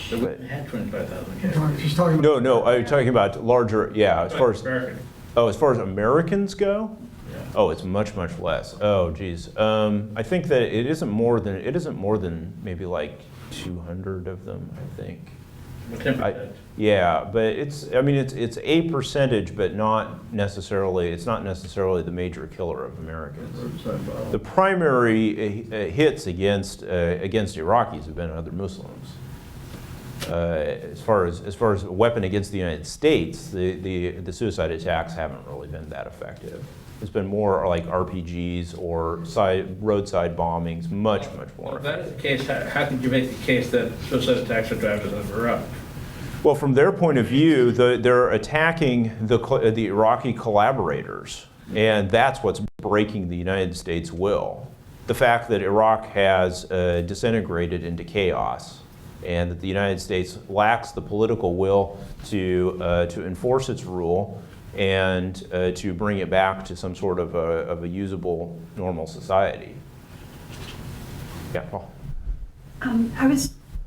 They wouldn't have 25,000 casualties. She's talking about. No, I'm talking about larger, yeah, as far as, American. oh, as far as Americans go? Yeah. Oh, it's much, much less. Oh, geez. I think that it isn't more than maybe like 200 of them, I think. 10%. Yeah, but it's a percentage, but it's not necessarily the major killer of Americans. The primary hits against Iraqis have been other Muslims. As far as a weapon against the United States, the suicide attacks haven't really been that effective. It's been more like RPGs or roadside bombings, much more. If that is the case, how can you make the case that suicide attacks are drivers of Iraq? Well, from their point of view, they're attacking the Iraqi collaborators, and that's what's breaking the United States' will. The fact that Iraq has disintegrated into chaos, and that the United States lacks the political will to enforce its rule and to bring it back to some sort of a usable, normal society. Yeah, Paul.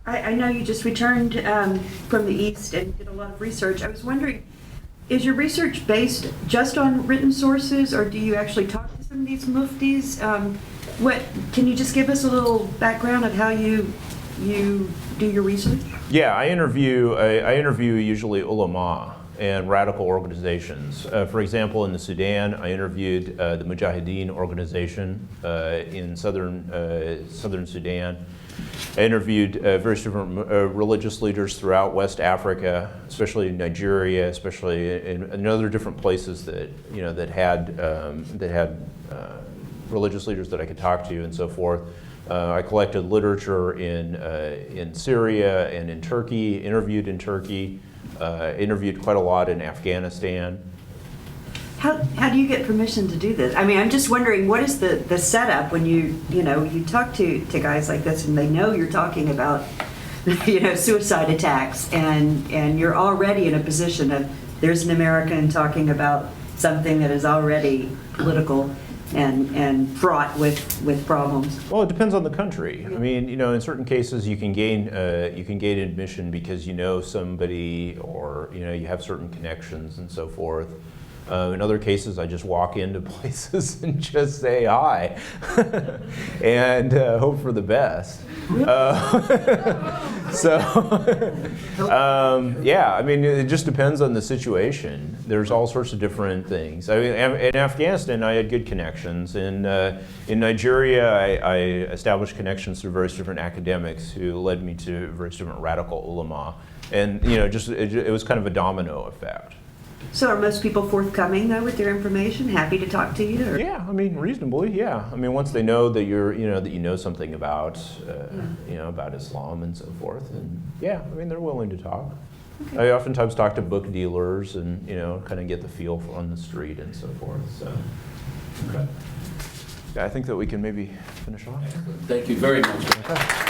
I know you just returned from the East and did a lot of research. I was wondering, is your research based just on written sources, or do you actually talk to some of these muftis? Can you just give us a little background of how you do your research? Yeah, I interview usually ulama and radical organizations. For example, in the Sudan, I interviewed the Mujahideen organization in southern Sudan. I interviewed various different religious leaders throughout West Africa, especially in Nigeria, especially in other different places that had religious leaders that I could talk to and so forth. I collected literature in Syria and in Turkey, interviewed in Turkey, interviewed quite a lot in Afghanistan. How do you get permission to do this? I mean, I'm just wondering, what is the setup when you talk to guys like this and they know you're talking about suicide attacks, and you're already in a position of there's an American talking about something that is already political and fraught with problems. Well, it depends on the country. I mean, in certain cases you can gain admission because you know somebody, or you have certain connections and so forth. In other cases, I just walk into places and just say hi and hope for the best. Yeah, I mean, it just depends on the situation. There's all sorts of different things. I mean, in Afghanistan, I had good connections. In Nigeria, I established connections through various different academics who led me to various different radical ulama. And, it was kind of a domino effect. So are most people forthcoming though with their information, happy to talk to you? Or? Yeah, I mean, reasonably, yeah. I mean, once they know that you know something about, about Islam and so forth, and yeah, I mean, they're willing to talk. Okay. I oftentimes talk to book dealers and kind of get the feel on the street and so forth. So, okay. Yeah, I think that we can maybe finish off. Thank you very much. Okay.